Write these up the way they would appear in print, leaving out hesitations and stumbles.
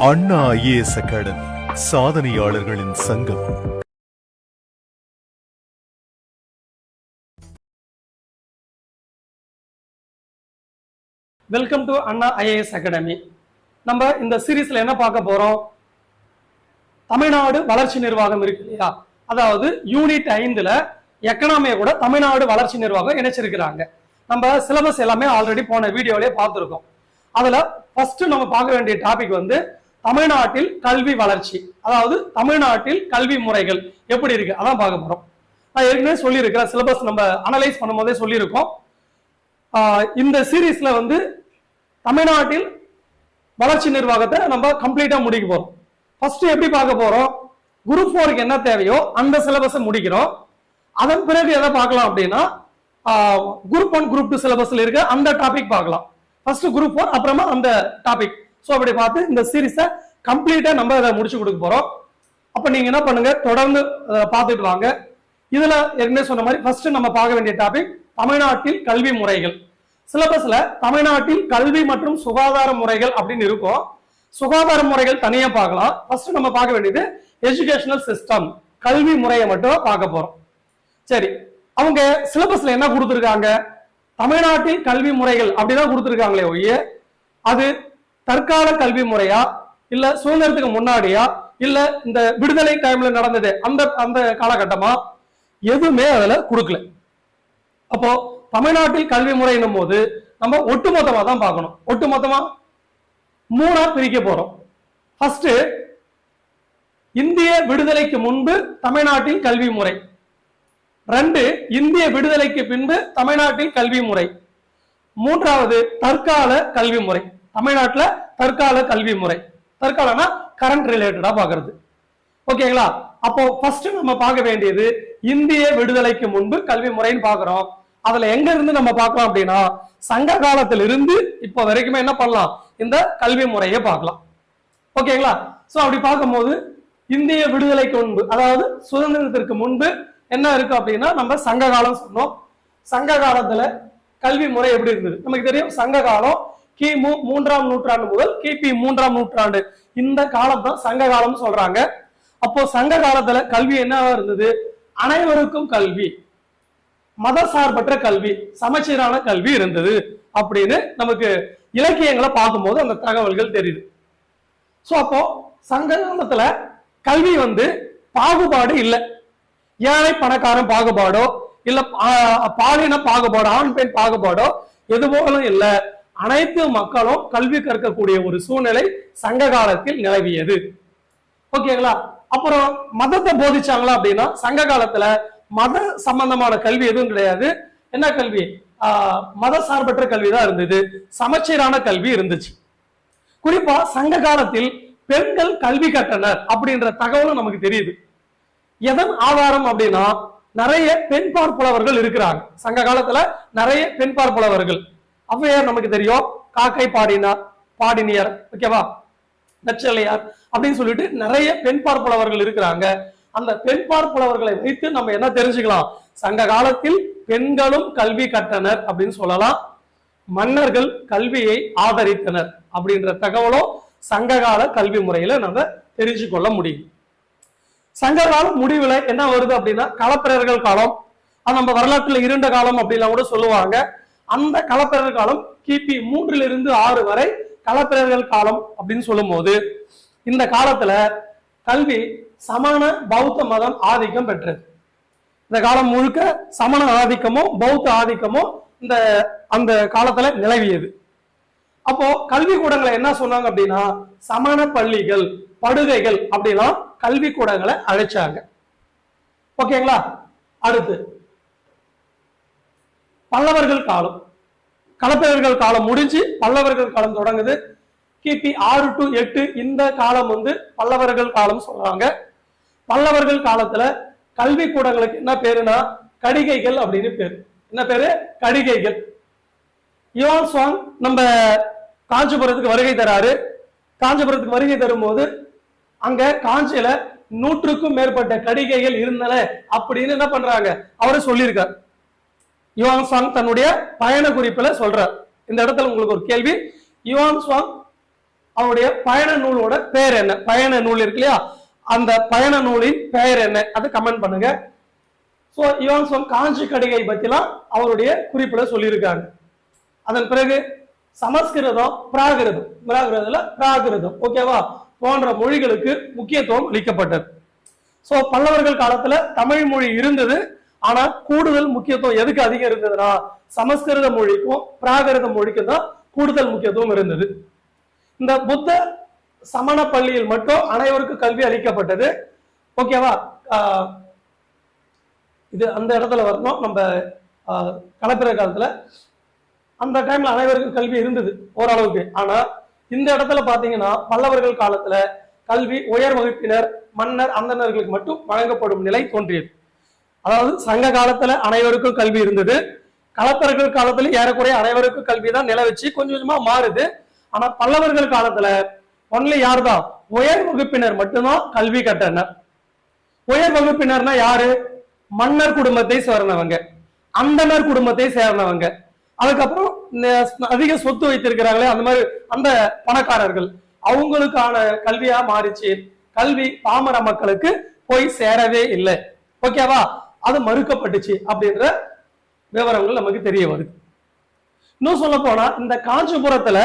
அண்ணா IAS academy சாதனையாளர்களின் சங்கம். Welcome to Anna IAS academy. நம்ம இந்த சீரீஸ்ல என்ன பார்க்க போறோம்? தமிழ்நாடு வளர்ச்சி நிர்வாகம் இருக்கு இல்லையா, அதாவது யூனிட் 5ல எக்கனாமியை கூட தமிழ்நாடு வளர்ச்சி நிர்வாகம் இணைச்சிருக்கிறாங்க. நம்ம சிலபஸ் எல்லாமே ஆல்ரெடி போன வீடியோலயே பார்த்துருக்கோம். அதுல ஃபர்ஸ்ட் நம்ம பார்க்க வேண்டிய டாபிக் வந்து தமிழ்நாட்டில் கல்வி வளர்ச்சி, அதாவது தமிழ்நாட்டில் கல்வி முறைகள் எப்படி இருக்கு அதான் பார்க்க போறோம். நான் ஏற்கனவே சொல்லியிருக்கிறேன், சிலபஸ் நம்ம அனலைஸ் பண்ணும் போதே சொல்லியிருக்கோம். இந்த சீரீஸ்ல வந்து தமிழ்நாட்டில் வளர்ச்சி நிர்வாகத்தை நம்ம கம்ப்ளீட்டா முடிக்க போறோம். ஃபர்ஸ்ட் எப்படி பார்க்க போறோம்? குரூப் 4க்கு என்ன தேவையோ அந்த சிலபஸை முடிக்கிறோம். அதன் பிறகு எதை பார்க்கலாம் அப்படின்னா, குரூப் 1 குரூப் 2 சிலபஸ்ல இருக்க அந்த டாபிக் பார்க்கலாம். ஃபர்ஸ்ட் குரூப் 4, அப்புறமா அந்த டாபிக். ஸோ அப்படி பார்த்து இந்த சீரீஸை கம்ப்ளீட்டா நம்ம அதை முடிச்சு கொடுக்க போறோம். அப்ப நீங்க என்ன பண்ணுங்க, தொடர்ந்து பார்த்துட்டு வாங்க. இதுல ஏற்கனவே சொன்ன மாதிரி ஃபர்ஸ்ட் நம்ம பார்க்க வேண்டிய டாபிக் தமிழ்நாட்டில் கல்வி முறைகள். சிலபஸ்ல தமிழ்நாட்டில் கல்வி மற்றும் சுகாதார முறைகள் அப்படின்னு இருக்கும். சுகாதார முறைகள் தனியா பார்க்கலாம். ஃபர்ஸ்ட் நம்ம பார்க்க வேண்டியது எஜுகேஷனல் சிஸ்டம், கல்வி முறையை மட்டும் பார்க்க போறோம். சரி, அவங்க சிலபஸ்ல என்ன கொடுத்துருக்காங்க? தமிழ்நாட்டில் கல்வி முறைகள் அப்படிதான் கொடுத்துருக்காங்களே ஒழிய அது தற்கால கல்வி முறையா, இல்ல சுதந்திரத்துக்கு முன்னாடியா, இல்ல இந்த விடுதலை டைம்ல நடந்தது அந்த அந்த காலகட்டமா, எதுவுமே அதுல கொடுக்கல. அப்போ தமிழ்நாட்டில் கல்வி முறைன்னும் போது நம்ம ஒட்டுமொத்தமா தான் பார்க்கணும். ஒட்டுமொத்தமா 3ஆ பிரிக்க போறோம். ஃபர்ஸ்ட் இந்திய விடுதலைக்கு முன்பு தமிழ்நாட்டில் கல்வி முறை, 2 இந்திய விடுதலைக்கு பின்பு தமிழ்நாட்டில் கல்வி முறை, 3வது தற்கால கல்வி முறை. தமிழ்நாட்டுல தற்கால கல்வி முறை, தற்காலனா கரண்ட் ரிலேட்டடா பாக்குறது. ஓகேங்களா? அப்போ ஃபர்ஸ்ட் நம்ம பார்க்க வேண்டியது இந்திய விடுதலைக்கு முன்பு கல்வி முறைன்னு பாக்குறோம். அதுல எங்க இருந்து நம்ம பார்க்கலாம் அப்படின்னா, சங்க காலத்துல இருந்து இப்ப வரைக்குமே என்ன பண்ணலாம், இந்த கல்வி முறையை பார்க்கலாம். ஓகேங்களா? சோ அப்படி பார்க்கும்போது இந்திய விடுதலைக்கு முன்பு, அதாவது சுதந்திரத்திற்கு முன்பு என்ன இருக்கு அப்படின்னா, நம்ம சங்க காலம் சொன்னோம். சங்க காலத்துல கல்வி முறை எப்படி இருந்தது நமக்கு தெரியும். சங்க காலம் கிமு 3ஆம் நூற்றாண்டு முதல் கிபி 3ஆம் நூற்றாண்டு, இந்த காலம் தான் சங்க காலம் சொல்றாங்க. அப்போ சங்க காலத்துல கல்வி என்னவா இருந்தது? அனைவருக்கும் கல்வி, மத சார்பற்ற கல்வி, சமச்சீரான கல்வி இருந்தது அப்படின்னு நமக்கு இலக்கியங்களை பார்க்கும்போது அந்த தகவல்கள் தெரியுது. சோ அப்போ சங்க காலத்துல கல்வி வந்து பாகுபாடு இல்லை. ஏழை பணக்காரன் பாகுபாடோ, இல்ல பாலின பாகுபாடோ, ஆண் பெண் பாகுபாடோ எதுபோலும் இல்லை. அனைத்து மக்களும் கல்வி கற்கக்கூடிய ஒரு சூழ்நிலை சங்க காலத்தில் நிலவியது. ஓகேங்களா? அப்புறம் மதத்தை போதிச்சாங்களா அப்படின்னா, சங்க காலத்துல மத சம்பந்தமான கல்வி எதுவும் கிடையாது. என்ன கல்வி? மத சார்பற்ற கல்விதான் இருந்தது. சமச்சீரான கல்வி இருந்துச்சு. குறிப்பா சங்க காலத்தில் பெண்கள் கல்வி கற்றனர் அப்படின்ற தகவலும் நமக்கு தெரியுது. எதன் ஆதாரம் அப்படின்னா, நிறைய பெண் பார்ப்புலவர்கள் இருக்கிறாங்க சங்க காலத்துல. நிறைய பெண் பார்ப்புலவர்கள், ஔவையார் நமக்கு தெரியும், காக்கை பாடினியர், ஓகேவா, நச்சலையார் அப்படின்னு சொல்லிட்டு நிறைய பெண் பார்ப்புலவர்கள் இருக்கிறாங்க. அந்த பெண் பார்ப்புலவர்களை வைத்து நம்ம என்ன தெரிஞ்சுக்கலாம்? சங்க காலத்தில் பெண்களும் கல்வி கற்றனர் அப்படின்னு சொல்லலாம். மன்னர்கள் கல்வியை ஆதரித்தனர் அப்படின்ற தகவலும் சங்ககால கல்வி முறையில நம்ம தெரிஞ்சு கொள்ள முடியும். சங்ககால முடிவுல என்ன வருது அப்படின்னா, களப்பிரர்கள் காலம், அது நம்ம வரலாற்றுல இருண்ட காலம் அப்படின்லாம் கூட சொல்லுவாங்க. அந்த களப்பிரர்கள் காலம் கிபி 3லிருந்து 6 வரை களப்பிரர்கள் காலம் அப்படின்னு சொல்லும் போது, இந்த காலத்துல கல்வி சமண பௌத்த மதம் ஆதிக்கம் பெற்றது. இந்த காலம் முழுக்க சமண ஆதிக்கமும் பௌத்த ஆதிக்கமும் இந்த அந்த காலத்துல நிலவியது. அப்போ கல்வி கூடங்களை என்ன சொன்னாங்க அப்படின்னா, சமண பள்ளிகள், படுகைகள் அப்படின்னா கல்வி கூடங்களை அழைச்சாங்க. ஓகேங்களா? அடுத்து பல்லவர்கள் காலம். களப்பிரர்கள் காலம் முடிஞ்சு பல்லவர்கள் காலம் தொடங்குது. கிபி 6 to 8 இந்த காலம் வந்து பல்லவர்கள் காலம் சொல்றாங்க. பல்லவர்கள் காலத்துல கல்வி கூடங்களுக்கு என்ன பேருனா கடிகைகள் அப்படின்னு பேரு. என்ன பேரு? கடிகைகள். யுவான் சுவாங் நம்ம காஞ்சிபுரத்துக்கு வருகை தராரு. காஞ்சிபுரத்துக்கு வருகை தரும்போது அங்க காஞ்சியில 100க்கும் மேற்பட்ட கடிகைகள் இருந்தன அப்படின்னு என்ன பண்றாங்க, அவரை சொல்லியிருக்கார். யுவான் சுவாங் தன்னுடைய பயண குறிப்புல சொல்றார். இந்த இடத்துல உங்களுக்கு ஒரு கேள்வி, யுவான் சுவாங் அவருடைய பயண நூலோட பெயர் என்ன? பயண நூல் இருக்கு இல்லையா, அந்த பயண நூலின் பெயர் என்ன? அதை கமெண்ட் பண்ணுங்க. சோ இவன் காஞ்சி கடிகை பத்திலாம் அவருடைய குறிப்புல சொல்லியிருக்காங்க. அதன் பிறகு சமஸ்கிருதம், பிராகிருதம் ஓகேவா போன்ற மொழிகளுக்கு முக்கியத்துவம் அளிக்கப்பட்டது. சோ பல்லவர்கள் காலத்துல தமிழ் மொழி இருந்தது, ஆனா கூடுதல் முக்கியத்துவம் எதுக்கு அதிகம் இருந்ததுன்னா சமஸ்கிருத மொழிக்கும் பிராகிருத மொழிக்கும் தான் கூடுதல் முக்கியத்துவம் இருந்தது. இந்த புத்த சமண பள்ளியில் மட்டும் அனைவருக்கும் கல்வி அளிக்கப்பட்டது. ஓகேவா, இது அந்த இடத்துல வரணும். நம்ம களப்பிற காலத்துல அந்த டைம்ல அனைவருக்கும் கல்வி இருந்தது ஓரளவுக்கு. ஆனா இந்த இடத்துல பாத்தீங்கன்னா பல்லவர்கள் காலத்துல கல்வி உயர் வகுப்பினர், மன்னர், அந்தணர்களுக்கு மட்டும் வழங்கப்படும் நிலை தோன்றியது. அதாவது சங்க காலத்துல அனைவருக்கும் கல்வி இருந்தது, களப்பிரர்கள் காலத்துல ஏறக்குறைய அனைவருக்கும் கல்வி தான் நிலவச்சு கொஞ்சம் கொஞ்சமா மாறுது. ஆனா பல்லவர்கள் காலத்துல ஒன்லி யாருதான் உயர் வகுப்பினர் மட்டும்தான் கல்வி கற்றனர். உயர் வகுப்பினர்னா யாரு? மன்னர் குடும்பத்தை சேர்ந்தவங்க, அந்தனர் குடும்பத்தை சேர்ந்தவங்க, அதுக்கப்புறம் அதிக சொத்து வைத்திருக்கிறாங்களே அந்த மாதிரி அந்த பணக்காரர்கள், அவங்களுக்கான கல்வியா மாறிச்சு. கல்வி பாமர மக்களுக்கு போய் சேரவே இல்லை. ஓகேவா, அது மறுக்கப்பட்டுச்சு அப்படின்ற விவரங்கள் நமக்கு தெரிய வருது. இன்னும் சொல்ல போனா இந்த காஞ்சிபுரத்துல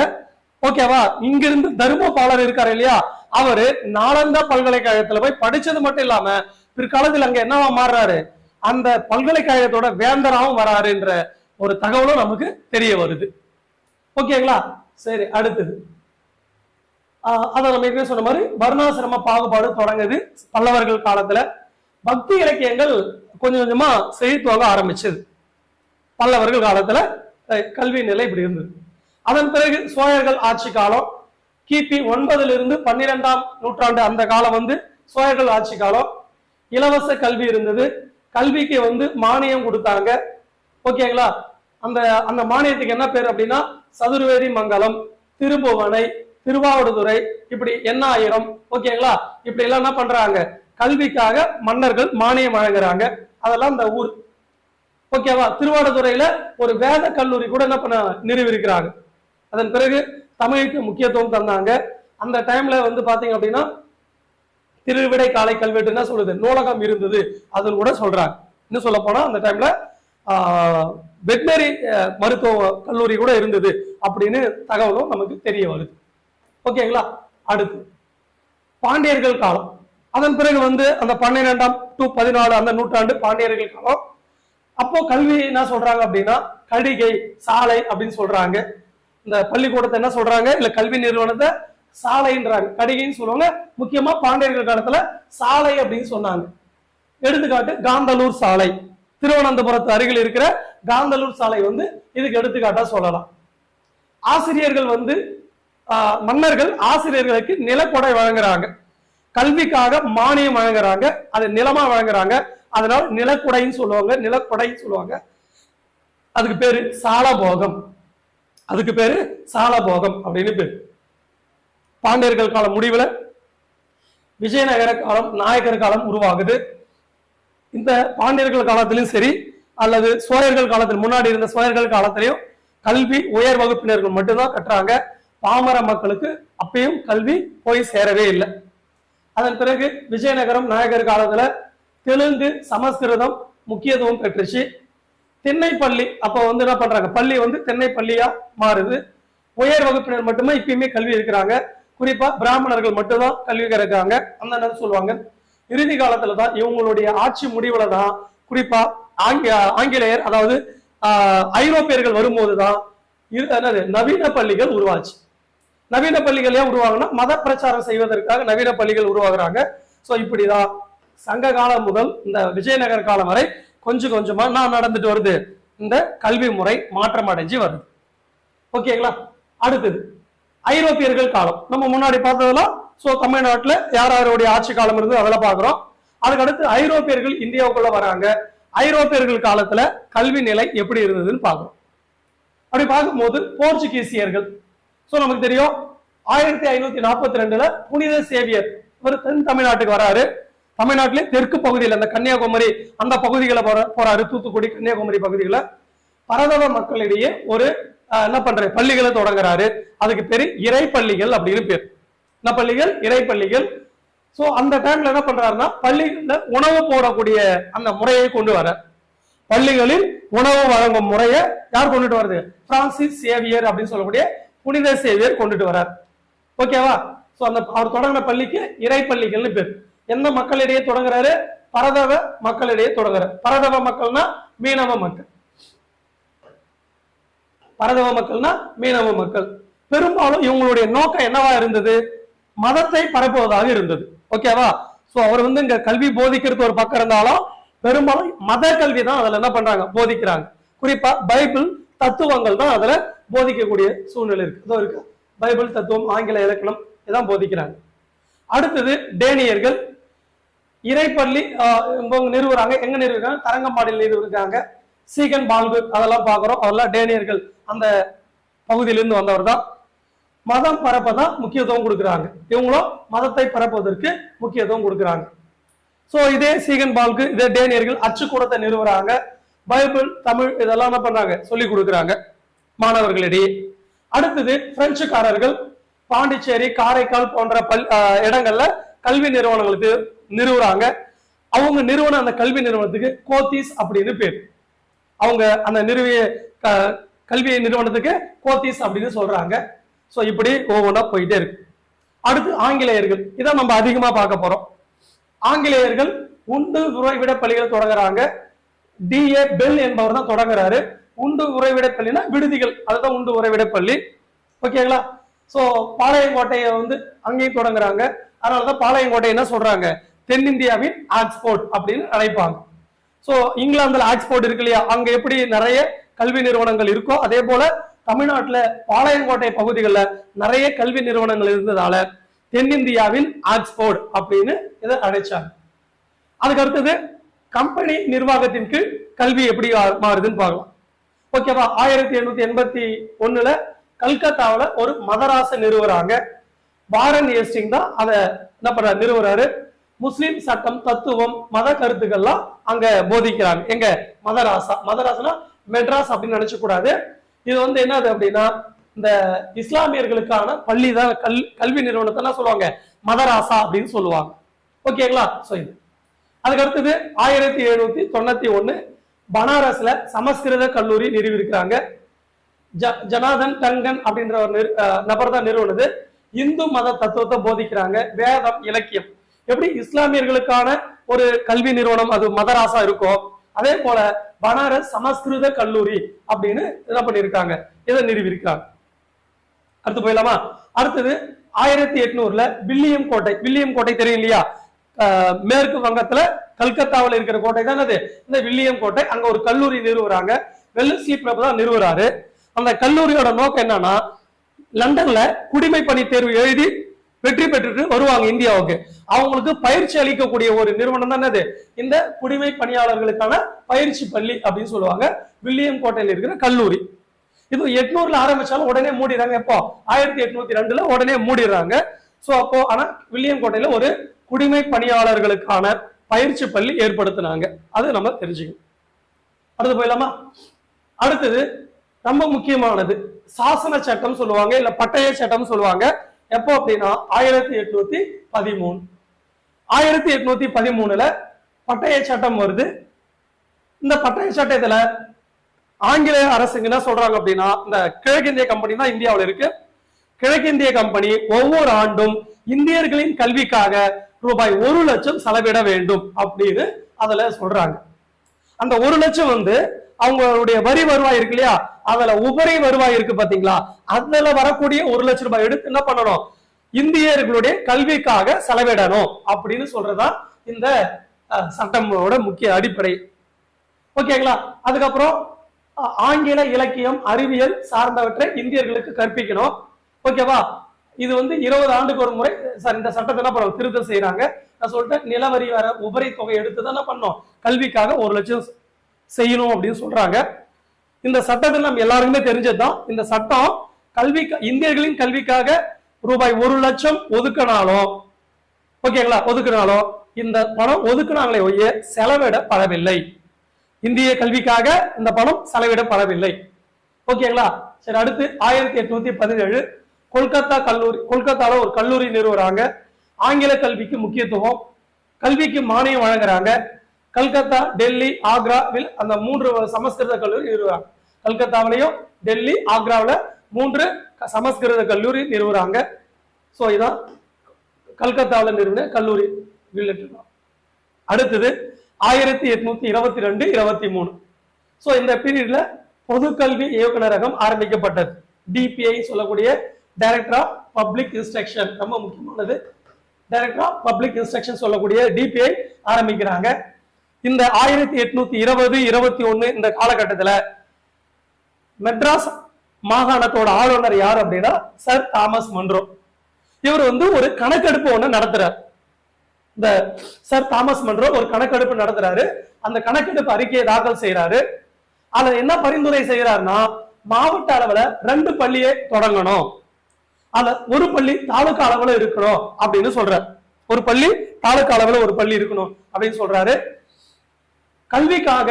ஓகேவா இங்கிருந்து தர்மபாலர் இருக்காரு இல்லையா, அவரு நாலந்தா பல்கலைக்கழகத்துல போய் படிச்சது மட்டும் இல்லாம பிற்காலத்தில் அங்க என்னவா மாறுறாரு, அந்த பல்கலைக்கழகத்தோட வேந்தராவும் வராருன்ற ஒரு தகவலும் நமக்கு தெரிய வருது. ஓகேங்களா, சரி அடுத்தது அதை நம்ம ஏற்கனவே சொன்ன மாதிரி வர்ணாசிரம பாகுபாடு தொடங்குது. பல்லவர்கள் காலத்துல பக்தி இலக்கியங்கள் கொஞ்சம் கொஞ்சமா செழித்துவாங்க ஆரம்பிச்சது. பல்லவர்கள் காலத்துல கல்வி நிலை இப்படி இருந்தது. அதன் பிறகு சோழர்கள் ஆட்சி காலம் கிபி 9 இருந்து 12ஆம் நூற்றாண்டு, அந்த காலம் சோழர்கள் ஆட்சி காலம். இலவச கல்வி இருந்தது, கல்விக்கு மானியம் கொடுத்தாங்க. ஓகேங்களா, அந்த மானியத்துக்கு என்ன பேர் அப்படின்னா சதுர்வேதி மங்கலம், திருபுவனை, திருவாவடுதுறை, இப்படி எண்ணாயிரம். ஓகேங்களா, இப்படி எல்லாம் என்ன பண்றாங்க, கல்விக்காக மன்னர்கள் மானியம் வழங்குறாங்க. அதெல்லாம் இந்த ஊர். ஓகேவா, திருவாவடுதுறையில ஒரு வேத கல்லூரி கூட என்ன பண்ண நிறுவிருக்கிறாங்க. அதன் பிறகு தமிழுக்கு முக்கியத்துவம் தந்தாங்க. அந்த டைம்ல பாத்தீங்க அப்படின்னா திருவிடை காலை கல்வெட்டு என்ன சொல்லுது, நூலகம் இருந்தது அதுன்னு கூட சொல்றாங்க. இன்னும் சொல்ல போனா அந்த டைம்ல வெட்னரி மருத்துவ கல்லூரி கூட இருந்தது அப்படின்னு தகவலும் நமக்கு தெரிய வருது. ஓகேங்களா, அடுத்து பாண்டியர்கள் காலம். அதன் பிறகு அந்த 12ஆம் to 14 அந்த நூற்றாண்டு பாண்டியர்கள் காலம். அப்போ கல்வி என்ன சொல்றாங்க அப்படின்னா கடிகை சாலை அப்படின்னு சொல்றாங்க. இந்த பள்ளிக்கூடத்தை என்ன சொல்றாங்க, இல்ல கல்வி நிறுவனத்தை சாலைன்றாங்க, கடிகைன்னு சொல்லுவாங்க. முக்கியமா பாண்டியர்கள் காலத்துல சாலை அப்படின்னு சொன்னாங்க. எடுத்துக்காட்டு காந்தலூர் சாலை, திருவனந்தபுரத்து அருகில் இருக்கிற காந்தலூர் சாலை இதுக்கு எடுத்துக்காட்டா சொல்லலாம். ஆசிரியர்கள் மன்னர்கள் ஆசிரியர்களுக்கு நிலக்கொடை வழங்குறாங்க, கல்விக்காக மானியம் வழங்குறாங்க, அது நிலமா வழங்குறாங்க. அதனால நிலக்கொடைன்னு சொல்லுவாங்க, நிலக்கொடைன்னு சொல்லுவாங்க. அதுக்கு பேரு சாலபோகம், அதுக்கு பேரு சாலபோகம் அப்படின்னு பேரு. பாண்டியர்கள் காலம் முடிவுல விஜயநகர காலம், நாயக்கர் காலம் உருவாகுது. இந்த பாண்டியர்கள் காலத்திலும் சரி அல்லது சோழர்கள் காலத்தில் முன்னாடி இருந்த சோழர்கள் காலத்திலையும் கல்வி உயர் வகுப்பினர்கள் மட்டும்தான் கட்டுறாங்க. பாமர மக்களுக்கு அப்பயும் கல்வி போய் சேரவே இல்லை. அதன் பிறகு விஜயநகரம் நாயக்கர் காலத்துல தெலுங்கு சமஸ்கிருதம் முக்கியத்துவம் பெற்றுச்சு. தென்னை பள்ளி அப்போ என்ன பண்றாங்க, பள்ளி தென்னை பள்ளியா மாறுது. உயர் வகுப்பினர் மட்டுமே இப்பயுமே கல்வி இருக்கிறாங்க. குறிப்பா பிராமணர்கள் மட்டும்தான் கல்வி கற்கிறாங்க அந்த சொல்லுவாங்க. இறுதி காலத்துல தான் இவங்களுடைய ஆட்சி முடிவுல தான் குறிப்பா ஆங்கிலேயர் அதாவது ஐரோப்பியர்கள் வரும்போதுதான் நவீன பள்ளிகள் உருவாச்சு. நவீன பள்ளிகள் ஏன் உருவாகுனா மத பிரச்சாரம் செய்வதற்காக நவீன பள்ளிகள் உருவாகுறாங்க. சோ இப்படிதான் சங்க காலம் முதல் இந்த விஜயநகர காலம் வரை கொஞ்சம் கொஞ்சமா நான் நடந்துட்டு வருது. இந்த கல்வி முறை மாற்றம் அடைஞ்சு வருது. ஓகேங்களா, அடுத்தது ஐரோப்பியர்கள் காலம். நம்ம முன்னாடி பார்த்ததெல்லாம் தமிழ்நாட்டுல யார் யாருடைய ஆட்சி காலம் இருந்து அதெல்லாம் பாக்குறோம். அதுக்கு அடுத்து ஐரோப்பியர்கள் இந்தியாவுக்குள்ள வராங்க. ஐரோப்பியர்கள் காலத்துல கல்வி நிலை எப்படி இருந்ததுன்னு பாக்குறோம். அப்படி பார்க்கும்போது போர்ச்சுகீசியர்கள் நமக்கு தெரியும் 1542 புனித சேவியர் ஒரு தென் தமிழ்நாட்டுக்கு வராரு. தமிழ்நாட்டிலே தெற்கு பகுதியில் அந்த கன்னியாகுமரி அந்த பகுதிகளை போறாரு, தூத்துக்குடி கன்னியாகுமரி பகுதிகளை பரதவ மக்களிடையே ஒரு என்ன பண்றாரு, பள்ளிகளை தொடங்குறாரு. அதுக்கு பேரு இறை பள்ளிகள் அப்படின்னு பேர். என்ன பள்ளிகள்? இறை பள்ளிகள். சோ அந்த டைம்ல என்ன பண்றாருன்னா பள்ளிகள்ல உணவு போடக்கூடிய அந்த முறையை கொண்டு வர, பள்ளிகளில் உணவு வழங்கும் முறையை யார் கொண்டுட்டு வருது? பிரான்சிஸ் சேவியர் அப்படின்னு சொல்லக்கூடிய புனித சேவியர் கொண்டுட்டு வர்றார். ஓகேவா? சோ அந்த அவர் தொடங்கின பள்ளிக்கு இறை பள்ளிகள்னு பேர். எந்த மக்களிடையே தொடங்குறாரு? பரதவ மக்களிடையே தொடங்குறாரு. பரதவ மக்கள்னா மீனவ மக்கள். பரதவ மக்கள்னா மீனவ மக்கள். பெரும்பாலும் இவங்களுடைய நோக்கம் என்னவா இருந்தது? மதத்தை பரப்புவதாக இருந்தது. ஓகேவா? சோ அவர் இங்க கல்வி போதிக்கிறது ஒரு பக்கம் இருந்தாலும் பெரும்பாலும் மத கல்வி தான் அதுல என்ன பண்றாங்க, போதிக்கிறாங்க. குறிப்பா பைபிள் தத்துவங்கள் தான் அதுல போதிக்கக்கூடிய சூழ்நிலை இருக்கு. இதோ இருக்கு பைபிள் தத்துவம், ஆங்கில இலக்கணம் இதான் போதிக்கிறாங்க. அடுத்தது டேனியர்கள் இறைப்பள்ளி நிறுவுறாங்க. எங்க நிறுவுறாங்க? தரங்கம்பாடியில் நிறுவுறாங்க. சீகன் பால்கு அதெல்லாம் பாக்குறோம். அவரெல்லாம் டேனியர்கள் அந்த பகுதியிலிருந்து வந்தவர் தான். மதம் பரப்பதான் முக்கியத்துவம் கொடுக்குறாங்க. இவங்களும் மதத்தை பரப்புவதற்கு முக்கியத்துவம் கொடுக்குறாங்க. சோ இதே சீகன் பால்கு, இதே டேனியர்கள் அச்சுக்கூடத்தை நிறுவுறாங்க. பைபிள், தமிழ் இதெல்லாம் என்ன பண்றாங்க, சொல்லி கொடுக்குறாங்க மாணவர்களிடையே. அடுத்தது பிரெஞ்சுக்காரர்கள் பாண்டிச்சேரி, காரைக்கால் போன்ற இடங்கள்ல கல்வி நிறுவனங்களுக்கு நிறுவுறாங்க. அவங்க நிறுவன அந்த கல்வி நிறுவனத்துக்கு கோத்திஸ் அப்படின்னு பேர். அவங்க அந்த நிறுவிய கல்வி நிறுவனத்துக்கு கோத்திஸ் அப்படின்னு சொல்றாங்க. சோ இப்படி ஒவ்வொன்றா போயிட்டே இருக்கு. அடுத்து ஆங்கிலேயர்கள், இதான் நம்ம அதிகமா பார்க்க போறோம். ஆங்கிலேயர்கள் உண்டு உறைவிட பள்ளிகளை தொடங்குறாங்க. D.A. பெல் என்பவர் தான் தொடங்குறாரு. உண்டு உறைவிட பள்ளினா விடுதிகள், அதுதான் உண்டு உறைவிட பள்ளி. ஓகேங்களா? சோ பாளையங்கோட்டையை அங்கேயும் தொடங்குறாங்க. அதனாலதான் பாளையங்கோட்டை என்ன சொல்றாங்க, தென்னிந்தியாவின் ஆக்ஸ்போர்ட் அப்படின்னு அழைப்பாங்க. சோ இங்கிலாந்துல ஆக்ஸ்போர்ட் இருக்கு இல்லையா, அங்க எப்படி நிறைய கல்வி நிறுவனங்கள் இருக்கோ அதே போல தமிழ்நாட்டுல பாளையங்கோட்டை பகுதிகளில் நிறைய கல்வி நிறுவனங்கள் இருந்ததால தென்னிந்தியாவின் ஆக்ஸ்போர்ட் அப்படின்னு இதை அழைச்சாங்க. அதுக்கு அடுத்தது கம்பெனி நிர்வாகத்தின் கீழ் கல்வி எப்படி மாறுதுன்னு பார்க்கலாம். ஓகேவா? 1881 கல்கத்தாவில ஒரு மதராச நிறுவுறாங்க. வாரன் ஹேஸ்டிங் தான் அதை என்ன பண்ற நிறுவுறாரு. முஸ்லிம் சட்டம், தத்துவம், மத கருத்துக்கள்லாம் அங்க போதிக்கிறாங்க. எங்க? மதராசா. மதராசனா மெட்ராஸ் அப்படின்னு நினைச்ச கூடாது. இது என்னது அப்படின்னா இந்த இஸ்லாமியர்களுக்கான பள்ளி தான், கல்வி நிறுவனத்தை என்ன சொல்லுவாங்க, மதராசா அப்படின்னு சொல்லுவாங்க. ஓகேங்களா? சோ இது அதுக்கு அடுத்தது 1791 பனாரஸ்ல சமஸ்கிருத கல்லூரி நிறுவிருக்கிறாங்க. ஜனாதன் டங்கன் அப்படின்ற ஒரு நபர் தான் நிறுவனது. இந்து மத தத்துவத்தை போதிக்கிறாங்க. வேதம், இலக்கியம், எப்படி இஸ்லாமியர்களுக்கான ஒரு கல்வி நிறுவனம் அது மதராசா இருக்கும், அதே போல பனாரஸ் சமஸ்கிருத கல்லூரி அப்படின்னு என்ன பண்ணிருக்காங்க, இதை நிறுவிருக்காங்க. அடுத்து போயிடலாமா? அடுத்தது 1800 வில்லியம் கோட்டை. வில்லியம் கோட்டை தெரியும் இல்லையா? மேற்கு வங்கத்துல கல்கத்தாவில் இருக்கிற கோட்டை தான் அது இந்த வில்லியம் கோட்டை. அங்க ஒரு கல்லூரி நிறுவுறாங்க. வெல்லஸ்லி பிரபு தான் நிறுவுறாரு. அந்த கல்லூரியோட நோக்கம் என்னன்னா, லண்டன்ல குடிமை பணி தேர்வு எழுதி வெற்றி பெற்றுட்டு வருவாங்க இந்தியாவுக்கு, அவங்களுக்கு பயிற்சி அளிக்கக்கூடிய ஒரு நிறுவனம் தான் அது இந்த குடிமை பணியாளர்களுக்கான பயிற்சி பள்ளி அப்படின்னு சொல்லுவாங்க. வில்லியம் கோட்டையில் இருக்கிற கல்லூரி. இது 800 ஆரம்பிச்சாலும் உடனே மூடிடுறாங்க. எப்போ? 1802 உடனே மூடிடுறாங்க. சோ அப்போ ஆனா வில்லியம் கோட்டையில ஒரு குடிமை பணியாளர்களுக்கான பயிற்சி பள்ளி ஏற்படுத்தினாங்க. அது நம்ம தெரிஞ்சுக்கணும். அடுத்து போயிடலாமா? அடுத்தது ரொம்ப முக்கியமானது சாசன சட்டம் சொல்லுவாங்க, இல்ல பட்டய சட்டம் சொல்லுவாங்க. எப்போ அப்படின்னா 1813. 1813 பட்டய சட்டம் வருது. இந்த பட்டய சட்டத்துல ஆங்கிலேய அரசுங்க என்ன சொல்றாங்க அப்படின்னா, இந்த கிழக்கிந்திய கம்பெனி தான் இந்தியாவில் இருக்கு. கிழக்கிந்திய கம்பெனி ஒவ்வொரு ஆண்டும் இந்தியர்களின் கல்விக்காக ரூபாய் 1 லட்சம் செலவிட வேண்டும் அப்படின்னு அதுல சொல்றாங்க. அந்த 1 லட்சம் அவங்களுடைய வரி வருவாய் இருக்கு இல்லையா, அதுல உபரி வருவாய் இருக்கு பாத்தீங்களா, அதுல வரக்கூடிய 1 லட்சம் ரூபாய் எடுத்து என்ன பண்ணணும், இந்தியர்களுடைய கல்விக்காக செலவிடணும் அப்படின்னு சொல்றதா இந்த சட்டமோட முக்கிய அடிப்படை. ஓகேங்களா? அதுக்கப்புறம் ஆங்கில இலக்கியம், அறிவியல் சார்ந்தவற்றை இந்தியர்களுக்கு கற்பிக்கணும். ஓகேவா? இது 20 ஆண்டுக்கு ஒரு முறை இந்த சட்டத்தை என்ன பண்ணுவோம், திருத்தம் செய்யறாங்க. நான் சொல்லிட்டேன், நிலவரி வர உபரி தொகை எடுத்து தான் என்ன பண்ணோம், கல்விக்காக 1 லட்சம் செய்யணும் அப்படின்னு சொல்றாங்க. இந்த சட்டத்தில் நம்ம எல்லாருக்குமே தெரிஞ்சதுதான். இந்த சட்டம் இந்தியர்களின் கல்விக்காக ரூபாய் 1 லட்சம் ஒதுக்கினாலும், ஓகேங்களா, ஒதுக்கினாலும் இந்த பணம் ஒதுக்குனாங்களே ஒழிய செலவிடப்படவில்லை. இந்திய கல்விக்காக இந்த பணம் செலவிடப்படவில்லை. ஓகேங்களா? சரி, அடுத்து 1817 கொல்கத்தால ஒரு கல்லூரி நிறுவுறாங்க. ஆங்கில கல்விக்கு முக்கியத்துவம், கல்விக்கு மானியம் வழங்குறாங்க. கல்கத்தா, டெல்லி, ஆக்ராவில் அந்த 3 சமஸ்கிருத கல்லூரி நிறுவுறாங்க. கல்கத்தாவிலையும் டெல்லி, ஆக்ராவில் 3 சமஸ்கிருத கல்லூரி நிறுவுறாங்க. சோ இதான் கல்கத்தாவில் நிறுவன கல்லூரி. அடுத்தது 1822-23. சோ இந்த பீரியட்ல பொது கல்வி இயக்குநரகம் ஆரம்பிக்கப்பட்டது. டிபிஐ சொல்லக்கூடிய டைரக்டர் ஆஃப் பப்ளிக் இன்ஸ்ட்ரக்ஷன், ரொம்ப முக்கியமானது. டைரக்டர் ஆஃப் பப்ளிக் இன்ஸ்ட்ரக்ஷன் சொல்லக்கூடிய டிபிஐ ஆரம்பிக்கிறாங்க. இந்த 1820-21 இந்த காலகட்டத்தில் மெட்ராஸ் மாகாணத்தோட ஆளுநர் யார் அப்படின்னா சர் தாமஸ் மன்றோ. இவர் ஒரு கணக்கெடுப்பு ஒண்ணு நடத்துறார். இந்த சர் தாமஸ் மன்றோ ஒரு கணக்கெடுப்பு நடத்துறாரு. அந்த கணக்கெடுப்பு அறிக்கையை தாக்கல் செய்யறாரு. அதுல என்ன பரிந்துரை செய்யறாருன்னா, மாவட்ட அளவுல 2 பள்ளியை தொடங்கணும், அதுல ஒரு பள்ளி தாலுகா அளவுல இருக்கணும் அப்படின்னு சொல்றாரு. ஒரு பள்ளி தாலுகா அளவுல ஒரு பள்ளி இருக்கணும் அப்படின்னு சொல்றாரு. கல்விக்காக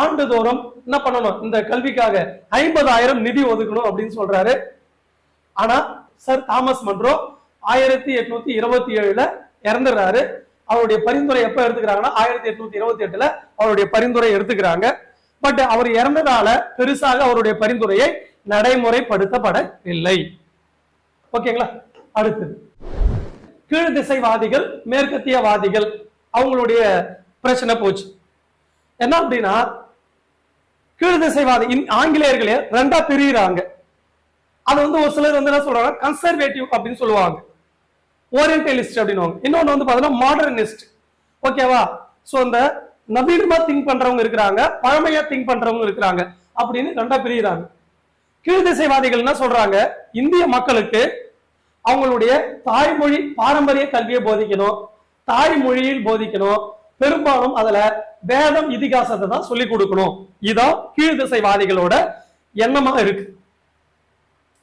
ஆண்டுதோறும் என்ன பண்ணணும், இந்த கல்விக்காக 50,000 நிதி ஒதுக்கணும் அப்படின்னு சொல்றாரு. ஆனா சர் தாமஸ் மன்றோ 1827 இறந்துடுறாரு. அவருடைய பரிந்துரை எப்ப எடுத்துக்கிறாங்கன்னா 1828 அவருடைய பரிந்துரை எடுத்துக்கிறாங்க. பட் அவர் இறந்ததால பெருசாக அவருடைய பரிந்துரையை நடைமுறைப்படுத்தப்படவில்லை. ஓகேங்களா? அடுத்தது கீழ் திசைவாதிகள், மேற்கத்தியவாதிகள், அவங்களுடைய பிரச்சனை போச்சு. என்ன அப்படின்னா, கீழ் திசைவாதி ஆங்கிலேயர்களே 2ஆ பிரிகிறாங்க. அது ஒரு சிலர் என்ன சொல்றாங்க, கன்சர்வேட்டிவ் அப்படின்னு சொல்லுவாங்க, ஓரியன்டலிஸ்ட் அப்படின்னு. இன்னொன்னு பாத்தீங்கன்னா மாடர்னிஸ்ட். ஓகேவா? சோ இந்த நவீனமா திங்க் பண்றவங்க இருக்கிறாங்க, பழமையா திங்க் பண்றவங்க இருக்கிறாங்க அப்படின்னு 2ஆ பிரிகிறாங்க. கீழ் திசைவாதிகள் என்ன சொல்றாங்க, இந்திய மக்களுக்கு அவங்களுடைய தாய்மொழி பாரம்பரிய கல்வியை போதிக்கணும், தாய்மொழியில் போதிக்கணும், பெரும்பாலும் அதுல வேதம் இதிகாசத்தை தான் சொல்லிக் கொடுக்கணும். இதான் கீழ் திசைவாதிகளோட எண்ணமா இருக்கு.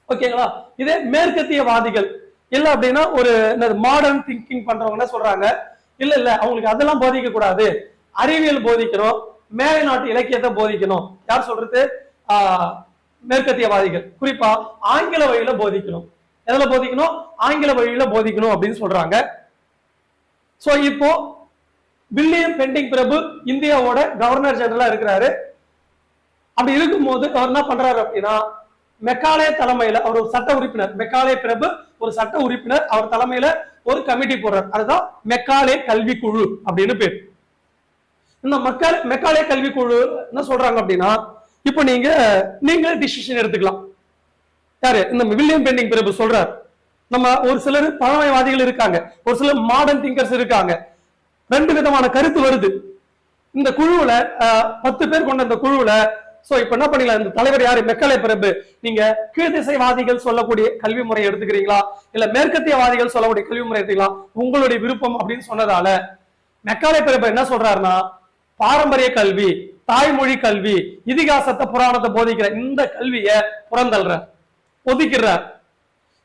ஓகேங்களா? இதே மேற்கத்தியவாதிகள் இல்ல அப்படின்னா ஒரு மாடர்ன் திங்கிங் பண்றவங்க என்ன சொல்றாங்க, இல்ல அவங்களுக்கு அதெல்லாம் போதிக்க கூடாது, அறிவியல் போதிக்கணும், மேலை நாட்டு இலக்கியத்தை போதிக்கணும். யார் சொல்றது? மேற்கத்தியவாதிகள். குறிப்பா ஆங்கில வழியில போதிக்கணும். எதுல போதிக்கணும்? ஆங்கில வழியில போதிக்கணும் அப்படின்னு சொல்றாங்க. சோ இப்போ வில்லியம் பெண்டிங் பிரபு இந்தியாவோட கவர்னர் ஜெனரலா இருக்கிறாரு. அப்படி இருக்கும்போது அவர் என்ன பண்றாரு அப்படின்னா, மெக்காலே தலைமையில அவர் ஒரு சட்ட உறுப்பினர், மெக்காலே பிரபு ஒரு சட்ட உறுப்பினர், அவர் தலைமையில ஒரு கமிட்டி போடுறார். அதுதான் மெக்காலே கல்வி குழு அப்படின்னு பேர். இந்த மெக்காலே கல்வி குழு என்ன சொல்றாங்க அப்படின்னா, இப்போ நீங்க டிசிஷன் எடுத்துக்கலாம். யாரு? இந்த வில்லியம் பெண்டிங் பிரபு சொல்றாரு. நம்ம ஒரு சிலர் பழமைவாதிகள் இருக்காங்க, ஒரு சிலர் மாடர்ன் திங்கர்ஸ் இருக்காங்க. 2 விதமான கருத்து வருது இந்த குழுவுல. 10 பேர் கொண்ட இந்த குழுவுல சோ இப்ப என்ன பண்ணிக்கலாம், இந்த தலைவர் யாரு? மெக்காலே பிரபு. நீங்க கீழ்திசைவாதிகள் சொல்லக்கூடிய கல்வி முறை எடுத்துக்கிறீங்களா, இல்ல மேற்கத்தியவாதிகள் சொல்லக்கூடிய கல்வி முறை எடுத்துக்கலாம், உங்களுடைய விருப்பம் அப்படின்னு சொன்னதால மெக்காலே பிரபு என்ன சொல்றாருன்னா, பாரம்பரிய கல்வி, தாய்மொழி கல்வி, இதிகாசத்தை புராணத்தை போதிக்கிற இந்த கல்விய புறந்தல்ற, ஒதுக்கிறார்.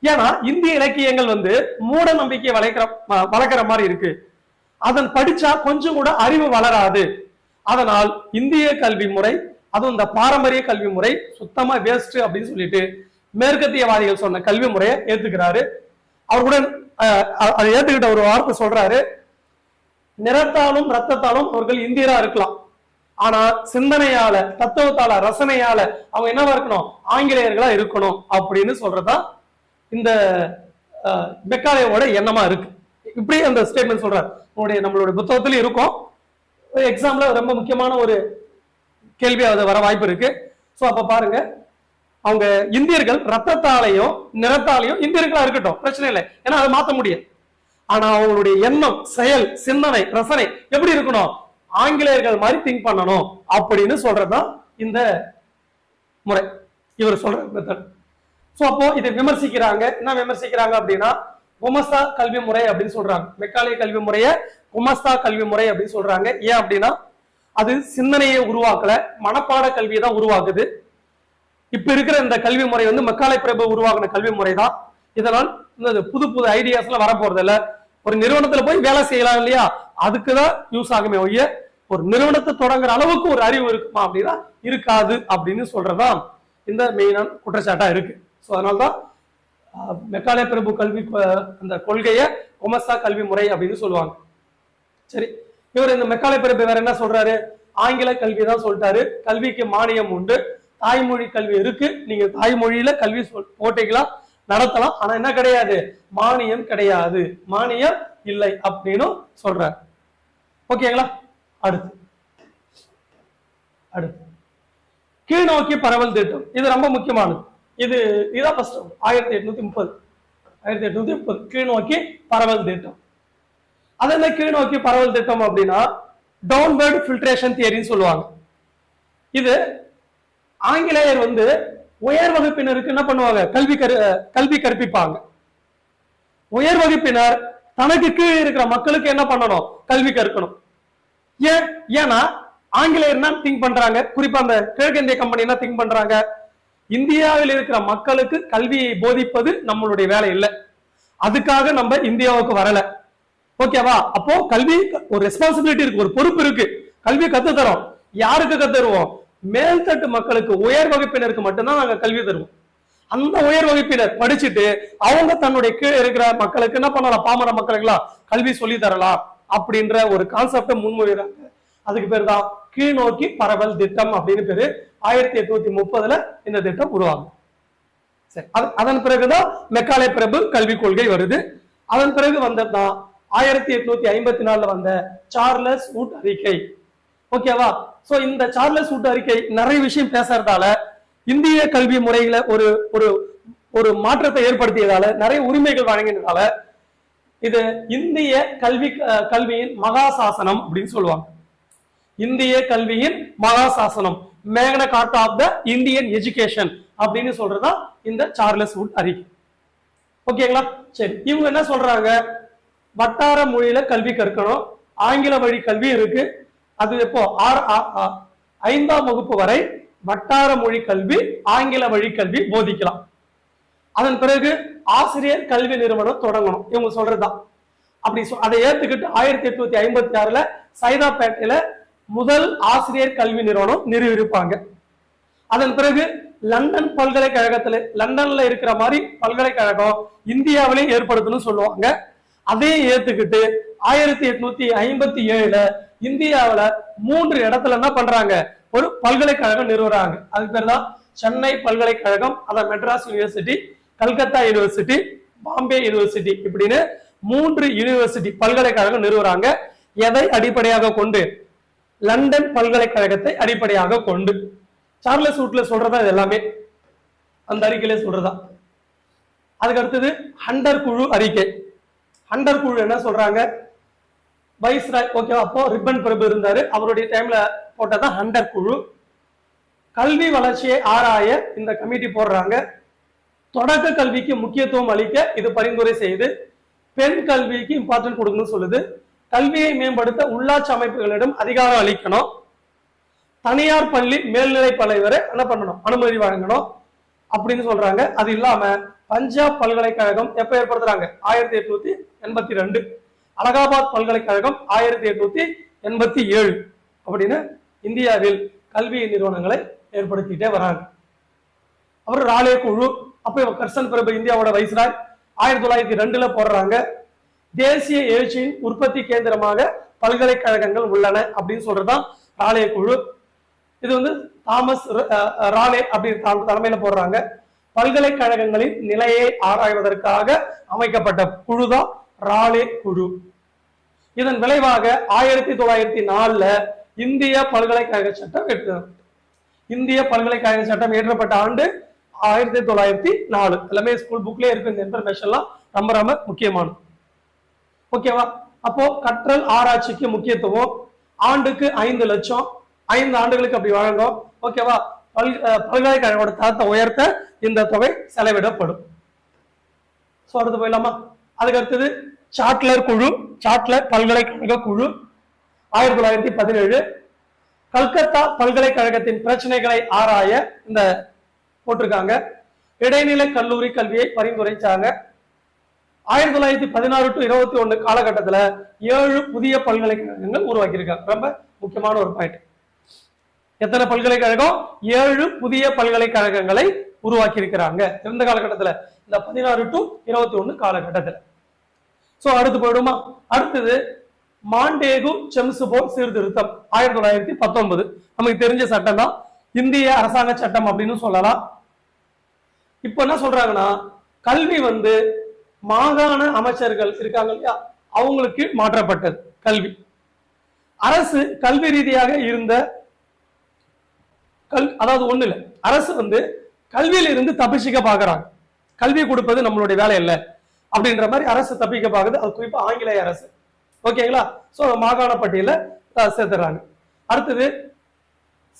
ஏன்னா இந்திய இலக்கியங்கள் மூட நம்பிக்கையை வளர்க்கிற மாதிரி இருக்கு, அதன் படிச்சா கொஞ்சம் கூட அறிவு வளராது. அதனால் இந்திய கல்வி முறை, அதுவும் இந்த பாரம்பரிய கல்வி முறை சுத்தமா வேஸ்ட் அப்படின்னு சொல்லிட்டு மேற்கத்தியவாதிகள் சொன்ன கல்வி முறையை ஏத்துக்கிறாரு. அவர் கூட அதை ஏத்துக்கிட்ட ஒரு வார்த்தை சொல்றாரு, நிறத்தாலும் ரத்தத்தாலும் அவர்கள் இந்தியரா இருக்கலாம், ஆனா சிந்தனையால, தத்துவத்தால, ரசனையால அவங்க என்னவா இருக்கணும், ஆங்கிலேயர்களா இருக்கணும் அப்படின்னு சொல்றதா இந்த மெக்காலேயோட எண்ணமா இருக்கு. இப்படி அந்த ஸ்டேட்மெண்ட் சொல்றாரு. நம்மளுடைய புத்தகத்திலும் இருக்கும், எக்ஸாம்ல ரொம்ப முக்கியமான ஒரு கேள்வி அது வர வாய்ப்பு இருக்கு. சோ அப்ப பாருங்க, அவங்க இந்தியர்கள் ரத்தத்தாலையும் நிறத்தாலையும் இந்தியர்களா இருக்கட்டும், பிரச்சனை இல்லை, ஏன்னா அதை மாத்த முடியும். ஆனா அவங்களுடைய எண்ணம், செயல், சிந்தனை, ரசனை எப்படி இருக்கணும், ஆங்கிலேயர்கள் மாதிரி திங்க் பண்ணணும் அப்படின்னு சொல்றதுதான் இந்த முறை, இவர் சொல்ற மெத்தட். சோ அப்போ இதை விமர்சிக்கிறாங்க. என்ன விமர்சிக்கிறாங்க அப்படின்னா, குமஸ்தா கல்வி முறை அப்படின்னு சொல்றாங்க. மெக்காலே கல்வி முறைய குமஸ்தா கல்வி முறை அப்படின்னு சொல்றாங்க. ஏன் அப்படின்னா, அது சிந்தனையை உருவாக்கல, மனப்பாட கல்வியை தான் உருவாக்குது. இப்ப இருக்கிற இந்த கல்வி முறை மெக்காலே பிரபு உருவாக்குன கல்வி முறை தான். இதனால் புது புது ஐடியாஸ் எல்லாம் வரப்போறது இல்ல. ஒரு நிறுவனத்துல போய் வேலை செய்யலாம் இல்லையா, அதுக்குதான் யூஸ் ஆகுமே ஒழிய ஒரு நிறுவனத்தை தொடங்குற அளவுக்கு ஒரு அறிவு இருக்குமா அப்படின்னா இருக்காது அப்படின்னு சொல்றதுதான் இந்த மெயினான குற்றச்சாட்டா இருக்கு. ஸோ அதனால்தான் மெக்காலே பிரபு கல்வி அந்த கொள்கையை கொமஸ்தா கல்வி முறை அப்படின்னு சொல்லுவாங்க. சரி, இவர் இந்த மெக்காலே பிரபு வேற என்ன சொல்றாரு? ஆங்கில கல்வி தான் சொல்லிட்டாரு. கல்விக்கு மானியம் உண்டு, தாய்மொழி கல்வி இருக்கு, நீங்க தாய்மொழியில கல்வி போட்டிக்கலாம் நடத்தலாம், ஆனா என்ன கிடையாது, மானியம் கிடையாது, மானியம் இல்லை அப்படின்னு சொல்றாரு. ஓகேங்களா? அடுத்து கீழ்நோக்கி பரவல் திட்டம், இது ரொம்ப முக்கியமானது. இதான் ஃபர்ஸ்ட் 1830 கீழ்நோக்கி பரவல் திட்டம். அது என்ன கீழ்நோக்கி பரவல் திட்டம் அப்படின்னா டவுன்வர்ட் ஃபில்ட்ரேஷன் தியரின்னு சொல்லுவாங்க. இது ஆங்கிலேயர் உயர் வகுப்பினருக்கு என்ன பண்ணுவாங்க, கல்வி கற்பிப்பாங்க. உயர் வகுப்பினர் தனக்கு கீழே இருக்கிற மக்களுக்கு என்ன பண்ணணும், கல்வி கற்கணும். ஏன்னா ஆங்கிலேயர் என்ன திங்க் பண்றாங்க, குறிப்பா அந்த கிழக்கிந்திய கம்பெனி என்ன திங்க் பண்றாங்க, இந்தியாவில் இருக்கிற மக்களுக்கு கல்வியை போதிப்பது நம்மளுடைய வேலை இல்லை, அதுக்காக நம்ம இந்தியாவுக்கு வரல. ஓகேவா? அப்போ கல்வி ஒரு ரெஸ்பான்சிபிலிட்டி இருக்கு, ஒரு பொறுப்பு இருக்கு. கல்வி கத்து தரோம். யாருக்கு கத்து தருவோம்? மேல்தட்டு மக்களுக்கு, உயர் வகுப்பினருக்கு மட்டும்தான் நாங்க கல்வி தருவோம். அந்த உயர் வகுப்பினர் படிச்சுட்டு அவங்க தன்னுடைய கீழே இருக்கிற மக்களுக்கு என்ன பண்ணலாம், பாமர மக்களுக்கெல்லாம் கல்வி சொல்லி தரலாம் அப்படின்ற ஒரு கான்செப்டை முன்மொழிறாங்க. அதுக்கு பேர் தான் கீழ்நோக்கி பரவல் திட்டம் அப்படின்னு பேரு. 1830 இந்த திட்டம் உருவாகும். சரி, அதன் பிறகுதான் மெக்காலே பிரபு கல்விக் கொள்கை வருது. அதன் பிறகு வந்ததுதான் 1854 வந்த சார்லஸ் வூட் அறிக்கை. ஓகேவா? சோ இந்த சார்லஸ் வூட் அறிக்கை நிறைய விஷயம் பேசுறதால இந்திய கல்வி முறையில ஒரு ஒரு ஒரு மாற்றத்தை ஏற்படுத்தியதால, நிறைய உரிமைகள் வழங்கினதால இது இந்திய கல்வியின் மகாசாசனம் அப்படின்னு சொல்லுவாங்க. இந்திய கல்வியின் மகாசாசனம், மேக்னா கார்ட்டா ஆஃப் த இந்தியன் எஜுகேஷன் அப்படின்னு சொல்றதா இந்த சார்லஸ் வூட் அறிக்கை. ஓகேங்களா? சரி, இவங்க என்ன சொல்றாங்க, வட்டார மொழியில கல்வி கற்கணும், ஆங்கில வழி கல்வி இருக்கு. அது எப்போ 5ஆம் வகுப்பு வரை வட்டார மொழி கல்வி, ஆங்கில வழி கல்வி போதிக்கலாம். அதன் பிறகு ஆசிரியர் கல்வி நிறுவனம் தொடங்கணும், இவங்க சொல்றதுதான். அப்படி அதை ஏத்துக்கிட்டு 1856 சைதாப்பேட்டையில முதல் ஆசிரியர் கல்வி நிறுவனம் நிறுவிருப்பாங்க. அதன் பிறகு லண்டன் பல்கலைக்கழகத்துல, லண்டன்ல இருக்கிற மாதிரி பல்கலைக்கழகம் இந்தியாவிலே ஏற்படுத்தணும்னு சொல்லுவாங்க. அதையும் ஏத்துக்கிட்டு 1857 இந்தியாவில 3 இடத்துல என்ன பண்றாங்க, ஒரு பல்கலைக்கழகம் நிறுவுறாங்க. அதுக்கு பேர் தான் சென்னை பல்கலைக்கழகம், அதான் Madras university, Calcutta university, Bombay university, இப்படின்னு 3 யூனிவர்சிட்டி பல்கலைக்கழகம் நிறுவுறாங்க. எதை அடிப்படையாக கொண்டு? லண்டன் பல்கலைக்கழகத்தை அடிப்படையாக கொண்டு. சார்லஸ் வூட்ல சொல்றதா இது எல்லாமே, அந்த அறிக்கையில சொல்றதா. அதுக்கு அடுத்தது ஹண்டர் குழு அறிக்கை. ஹண்டர் குழு என்ன சொல்றாங்க, வைஸ்ராய், ஓகேவா, அப்போ ரிப்பன் பிரபு இருந்தாரு, அவருடைய டைம்ல போட்டதான் ஹண்டர் குழு. கல்வி வளர்ச்சியை ஆராய இந்த கமிட்டி போடுறாங்க. தொடக்க கல்விக்கு முக்கியத்துவம் அளிக்க இது பரிந்துரை செய்து, பெண் கல்விக்கு இம்பார்ட்டன்ட் கொடுக்கணும்னு சொல்லுது. கல்வியை மேம்படுத்த உள்ளாட்சி அமைப்புகளிடம் அதிகாரம் அளிக்கணும். தனியார் பள்ளி மேல்நிலை பள்ளி வரை என்ன பண்ணணும், அனுமதி வழங்கணும் அப்படின்னு சொல்றாங்க. அது இல்லாம பஞ்சாப் பல்கலைக்கழகம் எப்ப ஏற்படுத்துறாங்க, 1882. அலகாபாத் பல்கலைக்கழகம் 1887 அப்படின்னு இந்தியாவில் கல்வி நிறுவனங்களை ஏற்படுத்திட்டே வராங்க. அப்புறம் ராலே குழு, அப்ப கர்சன் பிரபு இந்தியாவோட வைஸ்ராய் 1902 போடுறாங்க. தேசிய எழுச்சியின் உற்பத்தி கேந்திரமாக பல்கலைக்கழகங்கள் உள்ளன அப்படின்னு சொல்றதுதான் ராலே குழு. இது தாமஸ் ராலே அப்படின்னு தலைமையில போடுறாங்க. பல்கலைக்கழகங்களின் நிலையை ஆராய்வதற்காக அமைக்கப்பட்ட குழுதான் ராலே குழு. இதன் விளைவாக 1904 இந்திய பல்கலைக்கழக சட்டம் இந்திய பல்கலைக்கழக சட்டம் இயற்றப்பட்ட ஆண்டு 1904. எல்லாமே ஸ்கூல் புக்லயே இருக்கு, இந்த இன்ஃபர்மேஷன்லாம் ரொம்ப ரொம்ப முக்கியமானது. ஓகேவா? அப்போ கற்றல் ஆராய்ச்சிக்கு முக்கியத்துவம், ஆண்டுக்கு 5 லட்சம், 5 ஆண்டுகளுக்கு அப்படி வழங்கும். ஓகேவா? பல்கலைக்கழகோட தரத்தை உயர்த்த இந்த தொகை செலவிடப்படும். அடுத்து போயிடலாமா? அதுக்கு அடுத்தது சாட்லர் குழு, சாட்லர் பல்கலைக்கழக குழு 1917. கல்கத்தா பல்கலைக்கழகத்தின் பிரச்சனைகளை ஆராய இந்த போட்டிருக்காங்க. இடைநிலை கல்லூரி கல்வியை பரிந்துரைச்சாங்க. 1916 to 21 காலகட்டத்தில் 7 புதிய பல்கலைக்கழகங்கள் உருவாக்கியிருக்காங்க. ரொம்ப முக்கியமான ஒரு பாயிண்ட். எத்தனை பல்கலைக்கழகம்? 7 புதிய பல்கலைக்கழகங்களை உருவாக்கி இருக்கிறாங்க எந்த காலகட்டத்துல? இந்த 16 to 21 காலகட்டத்துல. சோ அடுத்து போயிடுமா? அடுத்தது மாண்டேகு செம்ஸ்போர்ட் சீர்திருத்தம் 1919. நமக்கு தெரிஞ்ச சட்டம் தான், இந்திய அரசாங்க சட்டம் அப்படின்னு சொல்லலாம். இப்ப என்ன சொல்றாங்கன்னா, கல்வி வந்து மாகாண அமைச்சர்கள் இருக்காங்க இல்லையா, அவங்களுக்கு மாற்றப்பட்டது கல்வி. அரசு கல்வி ரீதியாக இருந்த அதாவது ஒண்ணு இல்ல, அரசு வந்து கல்வியில இருந்து தப்பிச்சுக்க பாக்குறாங்க. கல்வி கொடுப்பது நம்மளுடைய வேலை இல்லை அப்படின்ற மாதிரி அரசு தப்பிக்க பாக்குது. அது குறிப்பா ஆங்கிலேய அரசு. ஓகேங்களா? சோ மாகாண பட்டியல சேர்த்துறாங்க. அடுத்தது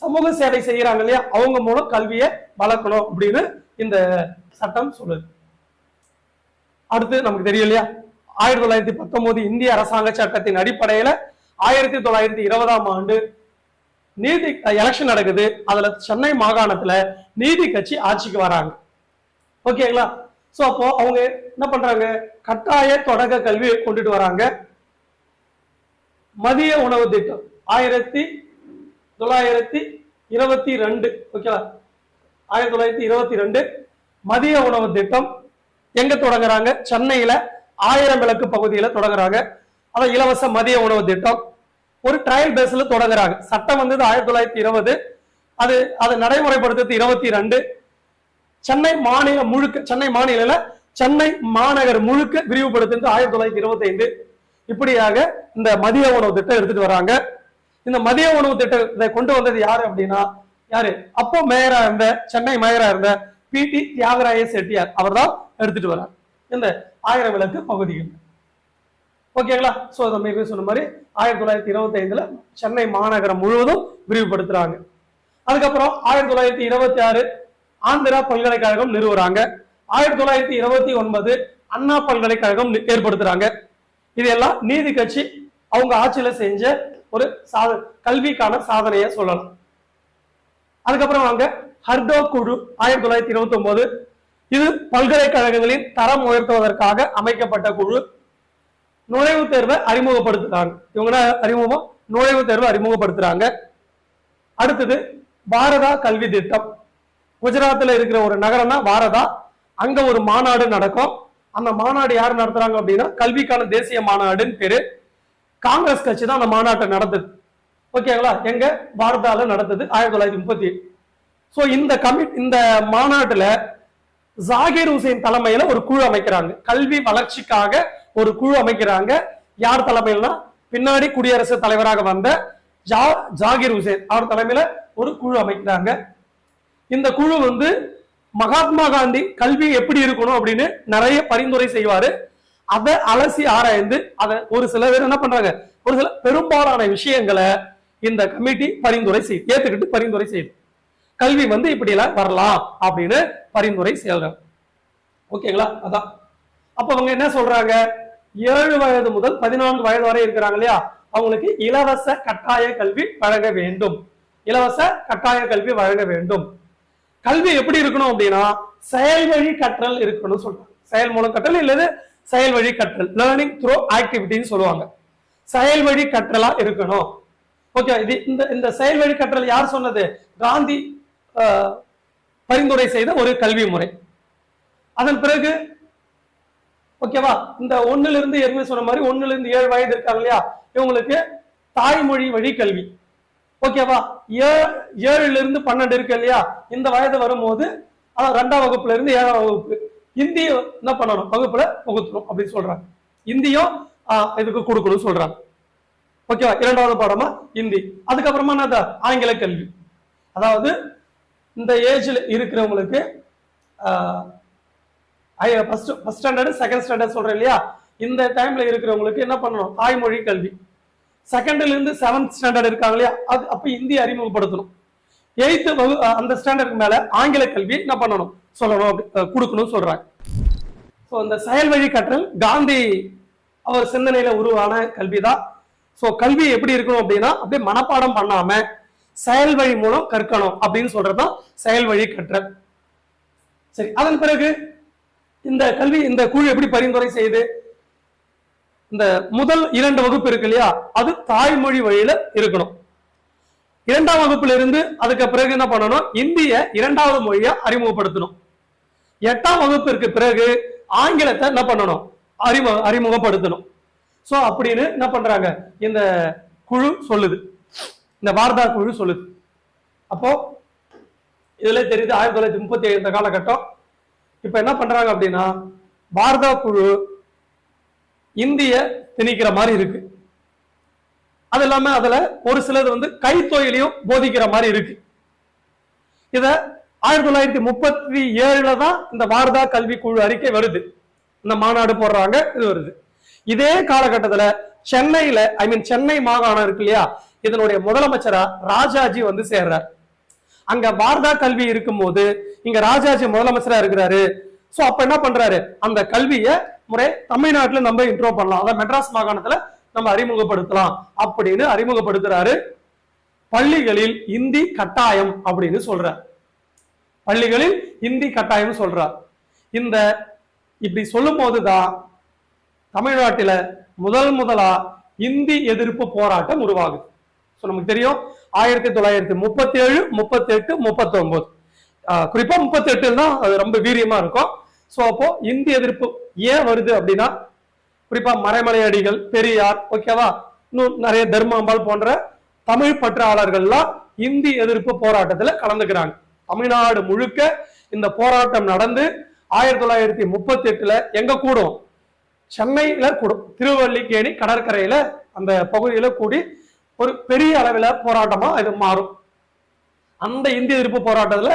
சமூக சேவை செய்யறாங்க இல்லையா, அவங்க மூலம் கல்வியை வளர்க்கணும் அப்படின்னு இந்த சட்டம் சொல்லுது. அடுத்து நமக்கு தெரியும் இல்லையா, 1919 இந்திய அரசாங்க சட்டத்தின் அடிப்படையில 1920ஆம் ஆண்டு நீதி எலெக்ஷன் நடக்குது. அதுல சென்னை மாகாணத்துல நீதி கட்சி ஆட்சிக்கு வராங்க. ஓகேங்களா? சோ அப்போ அவங்க என்ன பண்றாங்க, கட்டாய தொடக்க கல்வி கொண்டுட்டு வராங்க. மதிய உணவு திட்டம் 1922. ஓகேவா? 1922 மதிய உணவு திட்டம் எங்க தொடங்குறாங்க? சென்னையில 1000 விளக்கு பகுதியில தொடங்குறாங்க. அதான் இலவச மதிய உணவு திட்டம். ஒரு ட்ரையல் பேஸ்ல தொடங்குறாங்க. சட்டம் வந்தது 1920. அது நடைமுறைப்படுத்துறது 22. சென்னை மாநில முழுக்க, சென்னை மாநில சென்னை மாநகர் முழுக்க விரிவுபடுத்துறது 1925. இப்படியாக இந்த மதிய உணவு திட்டம் எடுத்துட்டு வராங்க. இந்த மதிய உணவு திட்டத்தை கொண்டு வந்தது யாரு அப்படின்னா, யாரு? அப்போ மேயரா இருந்த, சென்னை மேயரா இருந்த PT தியாகராய செட்டியார் அவர் தான் எடுத்துட்டு வரார் இந்த 1000 விளக்கு பகுதிகள். ஓகேங்களா? சோ நம்ம சொன்ன மாதிரி 1925 சென்னை மாநகரம் முழுவதும் விரிவுபடுத்துறாங்க. அதுக்கப்புறம் 1926 ஆந்திரா பல்கலைக்கழகம் நிறுவுறாங்க. 1929 அண்ணா பல்கலைக்கழகம் ஏற்படுத்துறாங்க. இதெல்லாம் நீதி கட்சி அவங்க ஆட்சியில செஞ்ச ஒரு கல்விக்கான சாதனையை சொல்லலாம். அதுக்கப்புறம் வாங்க ஹர்டோ குழு 1929. இது பல்கலைக்கழகங்களின் தரம் உயர்த்துவதற்காக அமைக்கப்பட்ட குழு. நுழைவுத் தேர்வை அறிமுகப்படுத்துறாங்க. இவங்க நுழைவுத் தேர்வை அறிமுகப்படுத்துறாங்க. அடுத்தது பாரதா கல்வி திட்டம். குஜராத்ல இருக்கிற ஒரு நகரம் தான் பாரதா. அங்க ஒரு மாநாடு நடக்கும். அந்த மாநாடு யார் நடத்துறாங்க அப்படின்னா, கல்விக்கான தேசிய மாநாடுன்னு பேரு. காங்கிரஸ் கட்சி தான் அந்த மாநாட்டை நடத்துது. ஓகேங்களா? எங்க? பாரதால நடந்தது 1938. சோ இந்த மாநாட்டுல ஜாகிர் ஹுசேன் தலைமையில ஒரு குழு அமைக்கிறாங்க. கல்வி வளர்ச்சிக்காக ஒரு குழு அமைக்கிறாங்க. யார் தலைமையில்னா, பின்னாடி குடியரசுத் தலைவராக வந்த ஜாகிர் ஹுசேன் அவர் தலைமையில ஒரு குழு அமைக்கிறாங்க. இந்த குழு வந்து மகாத்மா காந்தி கல்வி எப்படி இருக்கணும் அப்படின்னு நிறைய பரிந்துரை செய்வாரு. அதை அலசி ஆராய்ந்து அதை ஒரு சில பேர் என்ன பண்றாங்க, ஒரு சில பெரும்பாலான விஷயங்களை இந்த கமிட்டி ஏத்துக்கிட்டு பரிந்துரை செய்யுது. கல்வி வந்து இப்படி எல்லாம் வரலாம் அப்படின்னு பரிந்துரை செய்யறாங்க. ஓகேங்களா? அதான் அப்ப அவங்க என்ன சொல்றாங்க, 7 வயது முதல் 14 வயது வரை இருக்கிறாங்க இல்லையா, அவங்களுக்கு இலவச கட்டாய கல்வி வழங்க வேண்டும். இலவச கட்டாய கல்வி வழங்க வேண்டும். கல்வி எப்படி இருக்கணும் அப்படின்னா, செயல் வழி கற்றல் இருக்கணும் சொல்றாங்க. செயல் மூலம் கற்றல் இல்லது செயல் வழி கற்றல், லேர்னிங் த்ரூ ஆக்டிவிட்டின்னு சொல்லுவாங்க. செயல் வழி கற்றலா இருக்கணும். ஓகே, இது இந்த செயல் வழி கற்றல் யார் சொன்னது? காந்தி பரிந்துரை செய்த ஒரு கல்வி முறை. அதன் பிறகு ஓகேவா, இந்த 1ல இருந்து ஏற்கனவே சொன்ன மாதிரி 1ல இருந்து 7 வயது இருக்காங்க இல்லையா, இவங்களுக்கு தாய்மொழி வழி கல்வி. ஓகேவா, 7ல இருந்து 12 இருக்கு இல்லையா, இந்த வயது வரும்போது 2ஆம் வகுப்புல இருந்து 7ஆம் வகுப்பு இந்திய என்ன பண்ணணும், வகுப்புல புகுத்தணும் அப்படின்னு சொல்றாங்க. இந்தியும் இதுக்கு கொடுக்கணும் சொல்றாங்க. ஓகேவா, 2வது பாடமா இந்தி. அதுக்கப்புறமா என்ன, ஆங்கில கல்வி. அதாவது இந்த ஏஜ்ல இருக்கிறவங்களுக்கு ஃபர்ஸ்ட் ஸ்டாண்டர்ட் செகண்ட் ஸ்டாண்டர்ட் சொல்றேன் இல்லையா, இந்த டைம்ல இருக்கிறவங்களுக்கு என்ன பண்ணணும், தாய்மொழி கல்வி. செகண்ட்ல இருந்து 7th ஸ்டாண்டர்ட் இருக்காங்க இல்லையா, அது அப்ப இந்தி அறிமுகப்படுத்தணும். 8th அந்த ஸ்டாண்டர்டுக்கு மேல ஆங்கில கல்வி என்ன பண்ணணும், சொல்லணும், கொடுக்கணும் சொல்றாங்க. ஸோ இந்த செயல் வழி கற்றல் காந்தி அவர் சிந்தனையில உருவான கல்விதான். ஸோ கல்வி எப்படி இருக்கணும் அப்படின்னா, அப்படியே மனப்பாடம் பண்ணாம செயல் வழி மூலம் கற்கணும் அப்படின்னு சொல்றதுதான் செயல் வழி கற்றல். சரி, அதன் பிறகு இந்த கல்வி இந்த குழு எப்படி பரிந்துரை செய்யுது, இந்த முதல் 2 வகுப்பு இருக்கு இல்லையா, அது தாய்மொழி வழியில இருக்கணும். இரண்டாம் வகுப்புல இருந்து அதுக்கு பிறகு என்ன பண்ணணும், இந்திய இரண்டாவது மொழியை அறிமுகப்படுத்தணும். 8ஆம் வகுப்பிற்கு பிறகு ஆங்கிலத்தை என்ன பண்ணணும், அறிமுகப்படுத்தணும். சோ அப்படின்னு என்ன பண்றாங்க, இந்த குழு சொல்லுது, இந்த வார்தா குழு சொல்லுது. அப்போ இதுல தெரியுது 1937 இந்த காலகட்டம். இப்ப என்ன பண்றாங்க அப்படின்னா, வார்தா குழு இந்திய திணிக்கிற மாதிரி இருக்கு. அது இல்லாம அதுல ஒரு சிலது வந்து கைத்தொழிலையும் போதிக்கிற மாதிரி இருக்கு. இத 1937 தான் இந்த வார்தா கல்வி குழு அறிக்கை வருது, இந்த மாநாடு போடுறாங்க, இது வருது. இதே காலகட்டத்துல சென்னையில சென்னை மாகாணம் இருக்கு இல்லையா, இதனுடைய முதலமைச்சரா ராஜாஜி வந்து சேர்றார். அங்க வார்தா கல்வி இருக்கும் போது இங்க ராஜாஜி முதலமைச்சரா இருக்கிறாரு. சோ அப்ப என்ன பண்றாரு, அந்த கல்விய முறை தமிழ்நாட்டுல நம்ம இன்ட்ரோ பண்ணலாம், அதாவது மெட்ராஸ் மாகாணத்துல நம்ம அறிமுகப்படுத்தலாம் அப்படின்னு அறிமுகப்படுத்துறாரு. பள்ளிகளில் இந்தி கட்டாயம் அப்படின்னு சொல்றார். பள்ளிகளில் இந்தி கட்டாயம் சொல்றார். இந்த இப்படி சொல்லும் போதுதான் தமிழ்நாட்டில முதலா இந்தி எதிர்ப்பு போராட்டம் உருவாகுது. நமக்கு தெரியும் 1937, 38, 39, குறிப்பா 38 தான் அது ரொம்ப வீரியமா இருக்கும். சோ அப்போ இந்தி எதிர்ப்பு ஏன் வருது அப்படின்னா, குறிப்பா மறைமலையடிகள், பெரியார், ஓகேவா, இன்னும் நிறைய தர்மாம்பாள் போன்ற தமிழ் பற்றாளர்கள்லாம் இந்தி எதிர்ப்பு போராட்டத்துல கலந்துக்கிறாங்க. தமிழ்நாடு முழுக்க இந்த போராட்டம் நடந்து 1938 எங்க கூடும், சென்னையில கூடும், திருவல்லிக்கேணி கடற்கரையில அந்த பகுதியில கூடி ஒரு பெரிய அளவில் போராட்டமா இது மாறும். அந்த இந்திய எதிர்ப்பு போராட்டத்துல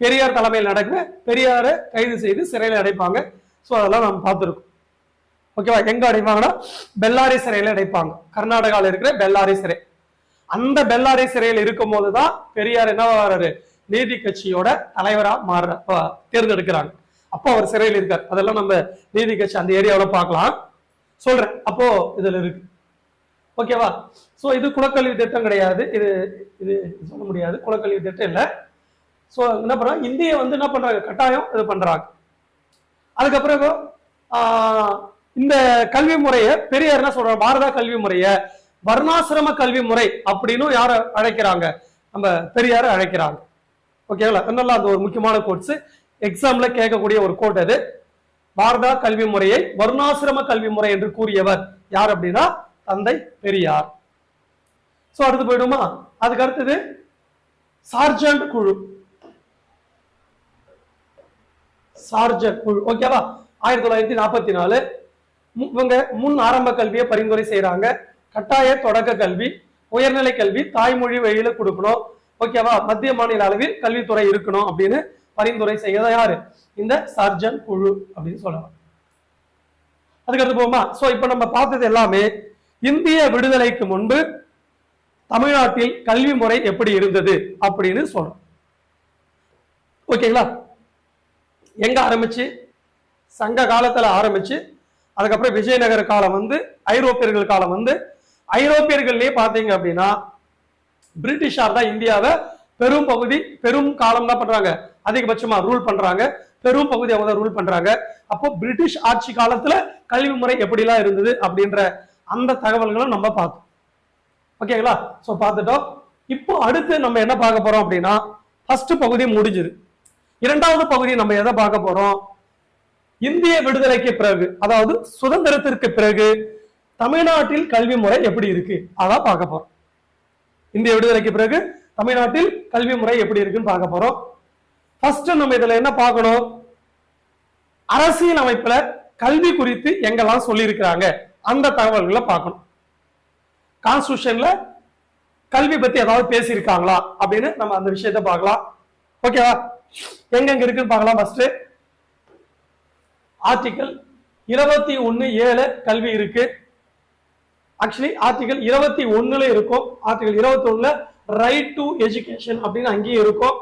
பெரியார் தலைமையில் நடக்குது. பெரியாரை கைது செய்து சிறையில் அடைப்பாங்க. சோ அதெல்லாம் நம்ம பார்த்துருக்கோம். ஓகேவா, எங்க அடைப்பாங்கன்னா பெல்லாரி சிறையில அடைப்பாங்க, கர்நாடகாவில் இருக்கிற பெல்லாரி சிறை. அந்த பெல்லாரி சிறையில் இருக்கும் போதுதான் பெரியார் என்ன வர்றாரு, நீதி கட்சியோட தலைவரா தேர்ந்தெடுக்கிறாங்க. அப்போ அவர் சிறையில் இருக்கார். அதெல்லாம் நம்ம நீதி கட்சி அந்த ஏரியாவில் பார்க்கலாம், சொல்றேன். அப்போ இதுல இருக்கு, ஓகேவா. சோ இது குலக்கல்வி திட்டம் கிடையாது, இது இது சொல்ல முடியாது, குலக்கல்வி திட்டம் இல்லை. சோ என்ன பண்றாங்க, இந்திய வந்து என்ன பண்றாங்க, கட்டாயம் இது பண்றாங்க. அதுக்கப்புறம் இந்த கல்வி முறையை பெரியார் என்ன சொல்றாங்க, பாரத கல்வி முறைய வர்ணாசிரம கல்வி முறை அப்படின்னு யார அழைக்கிறாங்க, நம்ம பெரியார அழைக்கிறாங்க. ஓகேங்களா, அதனால அது ஒரு முக்கியமான கோட்ஸ், எக்ஸாம்ல கேட்கக்கூடிய ஒரு கோட். அது பாரத கல்வி முறையை வர்ணாசிரம கல்வி முறை என்று கூறியவர் யார் அப்படின்னா தந்தை பெரியார். சோ அடுத்து போயிடுமா, அதுக்கு அடுத்தது சார்ஜன்ட் குழு. சார்ஜன்ட் குழு, ஓகேவா, 1944 இவங்க முன் ஆரம்ப கல்வியை பரிந்துரை செய்யறாங்க. கட்டாய தொடக்க கல்வி, உயர்நிலை கல்வி தாய்மொழி வழியில கொடுக்கணும், ஓகேவா, மத்திய மாநில அளவில் கல்வித்துறை இருக்கணும் அப்படின்னு பரிந்துரை செய்யறத யாரு, இந்த சார்ஜன்ட் குழு அப்படின்னு சொல்லலாம். அதுக்கடுத்து போமா. சோ இப்ப நம்ம பார்த்தது எல்லாமே இந்திய விடுதலைக்கு முன்பு தமிழ்நாட்டில் கல்வி முறை எப்படி இருந்தது அப்படின்னு சொல்றோம். ஓகேங்களா, எங்க ஆரம்பிச்சு, சங்க காலத்துல ஆரம்பிச்சு, அதுக்கப்புறம் விஜயநகர காலம் வந்து, ஐரோப்பியர்கள் காலம் வந்து, ஐரோப்பியர்கள்லயே பாத்தீங்க அப்படின்னா பிரிட்டிஷார் தான் இந்தியாவை பெரும் பகுதி, பெரும் காலம் தான் பண்றாங்க, அதிகபட்சமா ரூல் பண்றாங்க, பெரும் பகுதி அவங்க தான் ரூல் பண்றாங்க. அப்போ பிரிட்டிஷ் ஆட்சி காலத்துல கல்வி முறை எப்படிலாம் இருந்தது அப்படின்ற அந்த தகவல்களும் நம்ம பார்த்தோம். ஓகேங்களா, சோ பார்த்துட்டோம். இப்போ அடுத்து நம்ம என்ன பார்க்க போறோம் அப்படின்னா, ஃபர்ஸ்ட் பகுதி முடிஞ்சது. இரண்டாவது பகுதி நம்ம எதை பார்க்க போறோம், இந்திய விடுதலைக்கு பிறகு, அதாவது சுதந்திரத்திற்கு பிறகு தமிழ்நாட்டில் கல்வி முறை எப்படி இருக்கு அதான் பார்க்க போறோம். இந்திய விடுதலைக்கு பிறகு தமிழ்நாட்டில் கல்வி முறை எப்படி இருக்குன்னு பார்க்க போறோம். ஃபர்ஸ்ட் நம்ம இதுல என்ன பார்க்கணும், அரசியல் அமைப்புல கல்வி குறித்து எங்கெல்லாம் சொல்லி இருக்கிறாங்க அந்த தகவல்களை பார்க்கணும். கான்ஸ்டிடியூஷன்ல கல்வி பத்தி ஏதாவது பேசியிருக்காங்களா அப்படின்னு நம்ம அந்த விஷயத்தை பார்க்கலாம். ஓகேவா, எங்க இருக்குன்னு பார்க்கலாம். ஃபர்ஸ்ட் ஆர்டிகல் 21(7) கல்வி இருக்கு. ஆக்சுவலி ஆர்டிகல் 21 இருக்கும், ஆர்டிகல் 21 ரைட் டு எஜுகேஷன் அப்படின்னு அங்கேயும் இருக்கும்.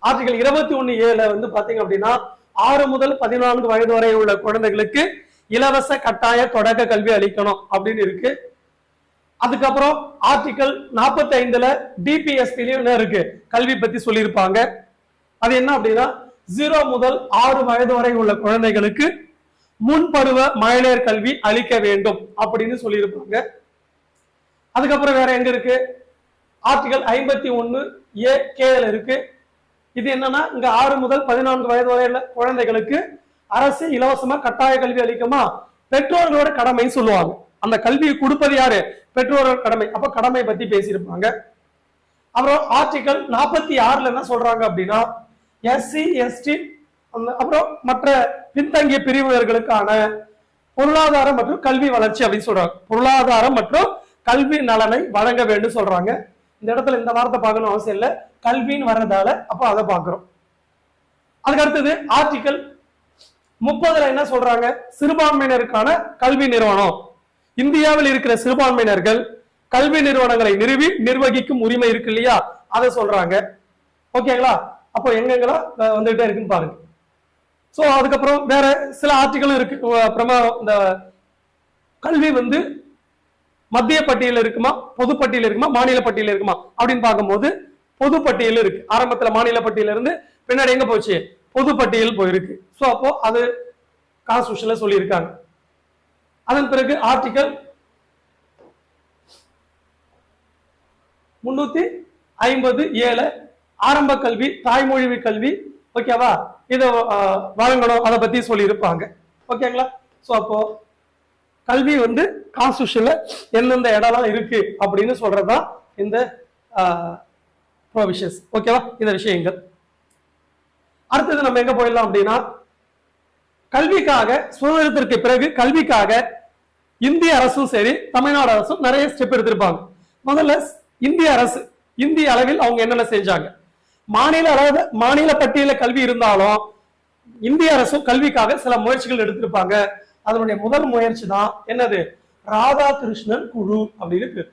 ஆர்டிகல் 21(7) வந்து பாத்தீங்க அப்படின்னா 6 முதல் 14 வயது வரை உள்ள குழந்தைகளுக்கு இலவச கட்டாய தொடக்க கல்வி அளிக்கணும் அப்படின்னு இருக்கு. அதுக்கப்புறம் ஆர்டிகல் 45 டிபிஎஸ்பிலையும் என்ன இருக்கு, கல்வி பத்தி சொல்லியிருப்பாங்க. அது என்ன அப்படின்னா 0 முதல் 6 வயது வரை உள்ள குழந்தைகளுக்கு முன்பருவ மழலையர் கல்வி அளிக்க வேண்டும் அப்படின்னு சொல்லியிருப்பாங்க. அதுக்கப்புறம் வேற எங்க இருக்கு, ஆர்டிகல் 51A(k) இருக்கு. இது என்னன்னா, இங்க 6 முதல் 14 வயது வரையில குழந்தைகளுக்கு அரசு இலவசமா கட்டாய கல்வி அளிக்குமா, பெற்றோர்களோட கடமை சொல்லுவாங்க. அந்த கல்வியை கொடுப்பது யாரு? பெற்றோர்கள் கடமை. அப்ப கடமை பத்தி பேசியிருப்பாங்க. அப்புறம் ஆர்டிகல் 46 என்ன சொல்றாங்க அப்படின்னா, SC ST அப்புறம் மற்ற பின்தங்கிய பிரிவினர்களுக்கான பொருளாதாரம் மற்றும் கல்வி வளர்ச்சி அப்படின்னு சொல்றாங்க. பொருளாதாரம் மற்றும் கல்வி நலனை வழங்க வேண்டும் சொல்றாங்க. இந்த இடத்துல இந்த வார்த்தை பார்க்கணும் அவசியம் இல்லை, கல்வின்னு வர்றதால அப்ப அதை பார்க்கிறோம். அதுக்கு அடுத்தது ஆர்டிகல் 30 என்ன சொல்றாங்க, சிறுபான்மையினருக்கான கல்வி நிறுவனம். இந்தியாவில் இருக்கிற சிறுபான்மையினர்கள் கல்வி நிறுவனங்களை நிறுவி நிர்வகிக்கும் உரிமை இருக்கு இல்லையா, அதை சொல்றாங்க. ஓகேங்களா? அப்போ எங்கெங்கெல்லாம் வந்துகிட்டே இருக்குன்னு பாருங்க. சோ அதுக்கப்புறம் வேற சில ஆர்டிகளும் இருக்கு. அப்புறமா இந்த கல்வி மத்திய பட்டியல் இருக்குமா, பொது பட்டியல் இருக்குமா, மாநில பட்டியல் இருக்குமா அப்படின்னு பார்க்கும்போது பொது பட்டியல் இருக்கு. ஆரம்பத்துல மாநில பட்டியல இருந்து பின்னாடி எங்க போச்சு, பொது பட்டியல் போயிருக்கு. சோ அப்போ அது கான்ஸ்டிடியூஷன்ல சொல்லியிருக்காங்க. அதன் பிறகு ஆர்டிகல் 357 ஆரம்ப கல்வி தாய்மொழி கல்வி. ஓகேவா? இதை வழங்கணும், அதை பத்தி சொல்லி இருப்பாங்க. ஓகேங்களா? சோ அப்போ கல்வி கான்ஸ்டிடியூஷன்ல எந்தெந்த இடம்லாம் இருக்கு அப்படின்னு சொல்றதுதான் இந்த ப்ரொவிஷன்ஸ். ஓகேவா? இந்த விஷயங்கள். அடுத்தது நம்ம எங்க போயிடலாம் அப்படின்னா, கல்விக்காக சுதந்திரத்திற்கு பிறகு கல்விக்காக இந்திய அரசும் சரி தமிழ்நாடு அரசும் நிறைய ஸ்டெப் எடுத்திருப்பாங்க. முதல்ல இந்திய அரசு இந்திய அளவில் அவங்க என்னென்ன செஞ்சாங்க, மாநில பட்டியல கல்வி இருந்தாலும் இந்திய அரசும் கல்விக்காக சில முயற்சிகள் எடுத்திருப்பாங்க. அதனுடைய முதல் முயற்சி தான் என்னது, ராதாகிருஷ்ணன் குழு அப்படின்னு பேர்.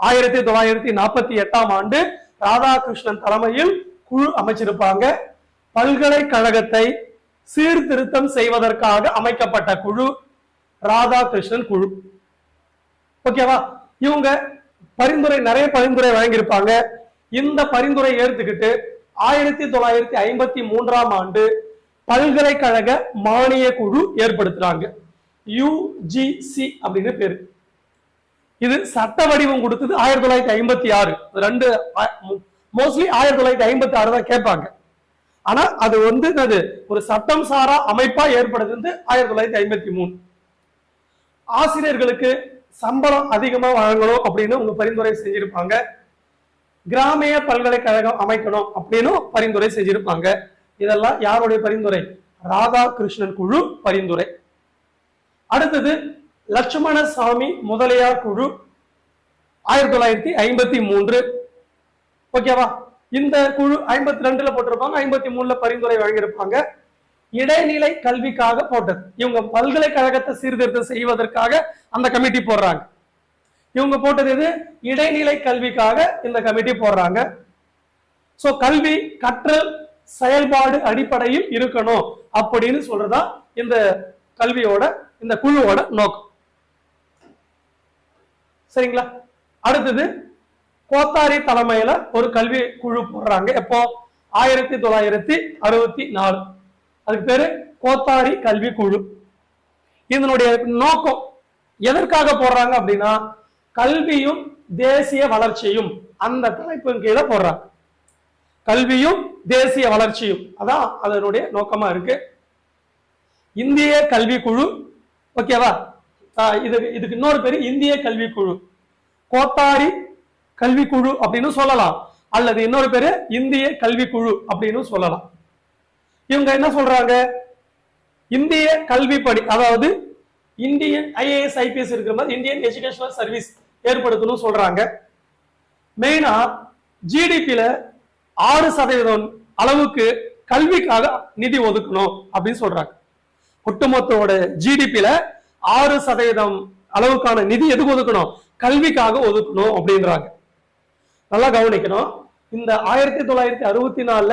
1948ஆம் ஆண்டு ராதாகிருஷ்ணன் தலைமையில் குழு அமைச்சிருப்பாங்க. பல்கலைக்கழகத்தை சீர்திருத்தம் செய்வதற்காக அமைக்கப்பட்ட குழு ராதாகிருஷ்ணன் குழு. ஓகேவா? இவங்க நிறைய பரிந்துரை வழங்கியிருப்பாங்க. இந்த பரிந்துரை ஏற்றுக்கிட்டு 1953ஆம் ஆண்டு பல்கலைக்கழக மானிய குழு ஏற்படுத்துறாங்க. UGC அப்படின்னு பேரு. இது சட்ட வடிவம் கொடுத்தது 1956. ரெண்டு மோஸ்ட்லி 1956 தான் கேட்பாங்க. ஆனா அது ஒரு சட்டம் சாரா அமைப்பா ஏற்படுது 1953. ஆசிரியர்களுக்கு சம்பளம் அதிகமா வழங்கணும் அப்படின்னு உங்க பரிந்துரை செஞ்சிருப்பாங்க. கிராமிய பல்கலைக்கழகம் அமைக்கணும் அப்படின்னு பரிந்துரை செஞ்சிருப்பாங்க. இதெல்லாம் யாருடைய பரிந்துரை? ராதாகிருஷ்ணன் குழு பரிந்துரை. அடுத்தது லட்சுமணசாமி முதலியார் குழு 1953. ஓகேவா? இந்த குழு 52ல போட்டிருப்பாங்க, 53ல பரிந்துரை வழங்கியிருப்பாங்க. இடைநிலை கல்விக்காக போட்டது. இவங்க பல்கலைக்கழகத்தை சீர்திருத்தம் செய்வதற்காக அந்த கமிட்டி போடுறாங்க. இவங்க போட்டது எது? இடைநிலை கல்விக்காக இந்த கமிட்டி போடுறாங்க. சோ கல்வி கற்றல் செயல்பாடு அடிப்படையில் இருக்கணும் அப்படின்னு சொல்றதா இந்த கல்வியோட இந்த குழுவோட நோக்கம். சரிங்களா? அடுத்தது கோத்தாரி தலைமையில ஒரு கல்வி குழு போடுறாங்க. எப்போ? 1964. அதுக்கு பேரு கோத்தாரி கல்வி குழு. இதனுடைய நோக்கம் எதற்காக போடுறாங்க அப்படின்னா, கல்வியும் தேசிய வளர்ச்சியும் அந்த தலைப்பின் கீழே போடுறாங்க. கல்வியும் தேசிய வளர்ச்சியும் அதான் அதனுடைய நோக்கமா இருக்கு. இந்திய கல்வி குழு. ஓகேவா? இதுக்கு இன்னொரு பேரு இந்திய கல்வி குழு, கோத்தாரி கல்வி குழு அப்படின்னு சொல்லலாம், அல்லது இன்னொரு பேரு இந்திய கல்வி குழு அப்படின்னு சொல்லலாம். இவங்க என்ன சொல்றாங்க, இந்திய கல்வி படி, அதாவது இந்தியன் IAS IPS இருக்கிற மாதிரி இந்தியன் எஜுகேஷனல் சர்வீஸ் ஏற்படுத்தணும் சொல்றாங்க. மெயினா GDPல 6% அளவுக்கு கல்விக்காக நிதி ஒதுக்கணும் அப்படின்னு சொல்றாங்க. ஒட்டுமொத்தோட GDPல 6% அளவுக்கான நிதி எதுக்கு ஒதுக்கணும்? கல்விக்காக ஒதுக்கணும் அப்படின்றாங்க. நல்லா கவனிக்கணும். இந்த 1964ல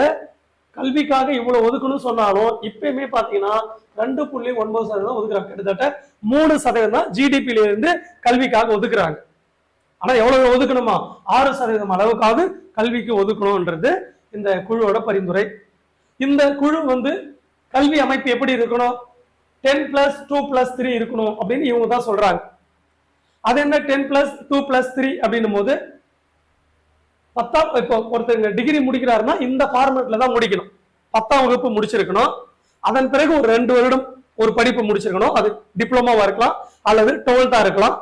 கல்விக்காக இவ்வளவு ஒதுக்கணும் சொன்னாலும் இப்பயுமே பாத்தீங்கன்னா 2.9% ஒதுக்குறாங்க. கிட்டத்தட்ட 3% தான் GDPல இருந்து கல்விக்காக ஒதுக்குறாங்க. ஆனா எவ்வளவு ஒதுக்கணுமா? 6% அளவுக்காக கல்விக்கு ஒதுக்கணும்ன்றது இந்த குழுவோட பரிந்துரை. இந்த குழு கல்வி அமைப்பு எப்படி இருக்கணும்? 10+2+3 இருக்கணும் அப்படின்னு இவங்க தான் சொல்றாங்க. அது என்ன 10+2+3 அப்படின்னும் போது 10ஆம் இப்போ ஒருத்தங்க டிகிரி முடிக்கிறாருன்னா இந்த ஃபார்மேட்ல தான் முடிக்கணும். 10ஆம் வகுப்பு முடிச்சிருக்கணும். அதன் பிறகு ஒரு 2 வருடம் ஒரு படிப்பு முடிச்சிருக்கணும். அது டிப்ளமோவா இருக்கலாம் அல்லது 12ஆ இருக்கலாம்.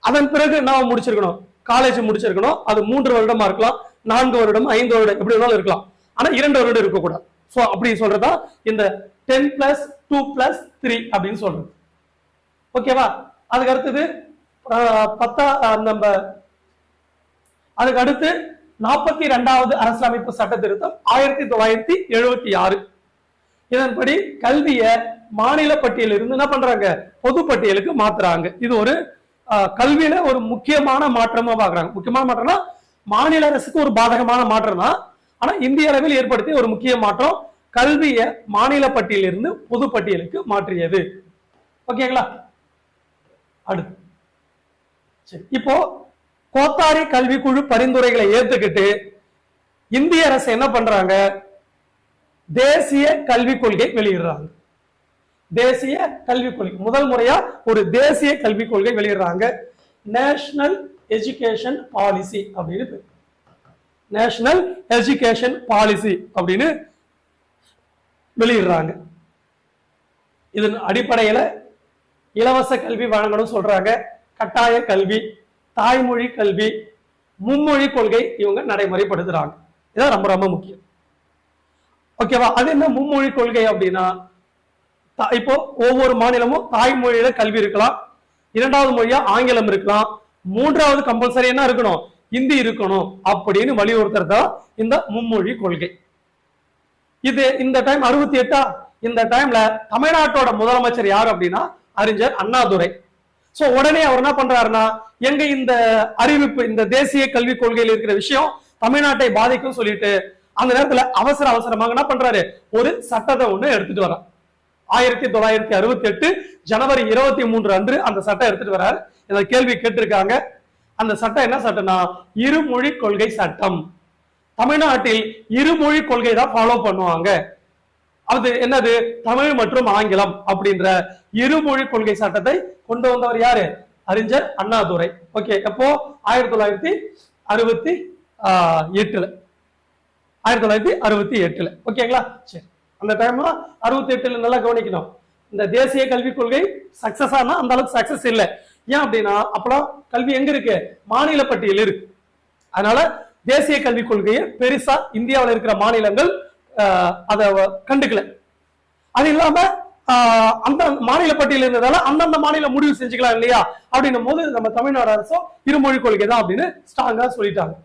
அதன் பிறகு என்ன முடிச்சிருக்கணும், காலேஜ் முடிச்சிருக்கணும். அது 3 வருடமா இருக்கலாம், 4 வருடம், 5 வருடம், எப்படி வேணாலும் இருக்கலாம். ஆனா 2 வருடம் இருக்கக்கூடாது. சோ அப்படி சொல்றதா இந்த 10+2+3 அப்படின்னு சொல்றது. ஓகேவா? அதுக்கு அடுத்தது அதுக்கு அடுத்து 42வது அரசியலமைப்பு சட்ட திருத்தம் 1976. இதன்படி கல்விய மாநில பட்டியலிருந்து என்ன பண்றாங்க, பொது பட்டியலுக்கு மாத்துறாங்க. இது ஒரு கல்வியில ஒரு முக்கியமான மாற்றமா பாக்குறாங்க. முக்கியமான மாற்றம்னா மாநில அரசுக்கு ஒரு பாதகமான மாற்றம் தான். ஆனா இந்திய அளவில் ஏற்படுத்திய ஒரு முக்கிய மாற்றம் கல்விய மாநில பட்டியலிருந்து பொது பட்டியலுக்கு மாற்றியது. ஓகேங்களா? அடுத்து சரி, இப்போ கோத்தாரி கல்விக்குழு பரிந்துரைகளை ஏத்துக்கிட்டு இந்திய அரசு என்ன பண்றாங்க, தேசிய கல்விக் கொள்கை வெளியிடுறாங்க. தேசிய கல்விக் கொள்கை முதல் முறையா ஒரு தேசிய கல்விக் கொள்கை வெளியிடுறாங்க. நேஷனல் எஜுகேஷன் பாலிசி அப்படின்னு, நேஷனல் எஜுகேஷன் பாலிசி அப்படின்னு வெளியிடுறாங்க. இதன் அடிப்படையில இலவச கல்வி வழங்கணும் சொல்றாங்க, கட்டாய கல்வி, தாய்மொழி கல்வி, மும்மொழி கொள்கை இவங்க நடைமுறைப்படுத்துறாங்க. இதான் ரொம்ப ரொம்ப முக்கியம். ஓகேவா? அது என்ன மும்மொழி கொள்கை அப்படின்னா, இப்போ ஒவ்வொரு மாநிலமும் தாய்மொழியில கல்வி இருக்கலாம், 2வது மொழியா ஆங்கிலம் இருக்கலாம், 3வது கம்பல்சரி என்ன இருக்கணும், இந்தி இருக்கணும் அப்படின்னு வலியுறுத்துறதா இந்த மும்மொழி கொள்கை. இது இந்த டைம் 68. இந்த டைம்ல தமிழ்நாட்டோட முதலமைச்சர் யார் அப்படின்னா அறிஞர் அண்ணாதுரை. சோ உடனே அவர் என்ன பண்றாருன்னா, எங்க இந்த அறிவிப்பு இந்த தேசிய கல்விக் கொள்கையில் இருக்கிற விஷயம் தமிழ்நாட்டை பாதிக்கும் சொல்லிட்டு அந்த நேரத்துல அவசரமாக என்ன பண்றாரு, ஒரு சட்டத்தை ஒண்ணு எடுத்துட்டு வர 1968 ஜனவரி 23 அன்று அந்த சட்டம் எடுத்துட்டு வர்றாரு. இந்த கேள்வி கேட்டிருக்காங்க. அந்த சட்டம் என்ன சட்டம்னா இருமொழி கொள்கை சட்டம். தமிழ்நாட்டில் இருமொழி கொள்கை தான் ஃபாலோ பண்ணுவாங்க. அது என்னது, தமிழ் மற்றும் ஆங்கிலம் அப்படின்ற இருமொழி கொள்கை சட்டத்தை கொண்டு வந்தவர் யாரு, அறிஞர் அண்ணாதுரை. ஓகே, எப்போ 1968. ஓகேங்களா? சரி, அந்த டைம்ல 68 நல்லா கவனிக்கணும். இந்த தேசிய கல்விக் கொள்கை சக்சஸ் ஆனா அந்த அளவுக்கு சக்சஸ் இல்லை. ஏன் அப்படின்னா அப்பெல்லாம் கல்வி எங்க இருக்கு, மாநில பட்டியல் இருக்கு. அதனால தேசிய கல்விக் கொள்கையை பெருசா இந்தியாவில் இருக்கிற மாநிலங்கள் அதை கண்டுக்கல. அது இல்லாம அந்த மாநில பட்டியல் இருந்ததால அந்தந்த மாநிலம் முடிவு செஞ்சுக்கலாம் இல்லையா, அப்படின்னும் போது நம்ம தமிழ்நாடு அரசும் இருமொழி கொள்கை தான் அப்படின்னு ஸ்ட்ராங்கா சொல்லிட்டாங்க.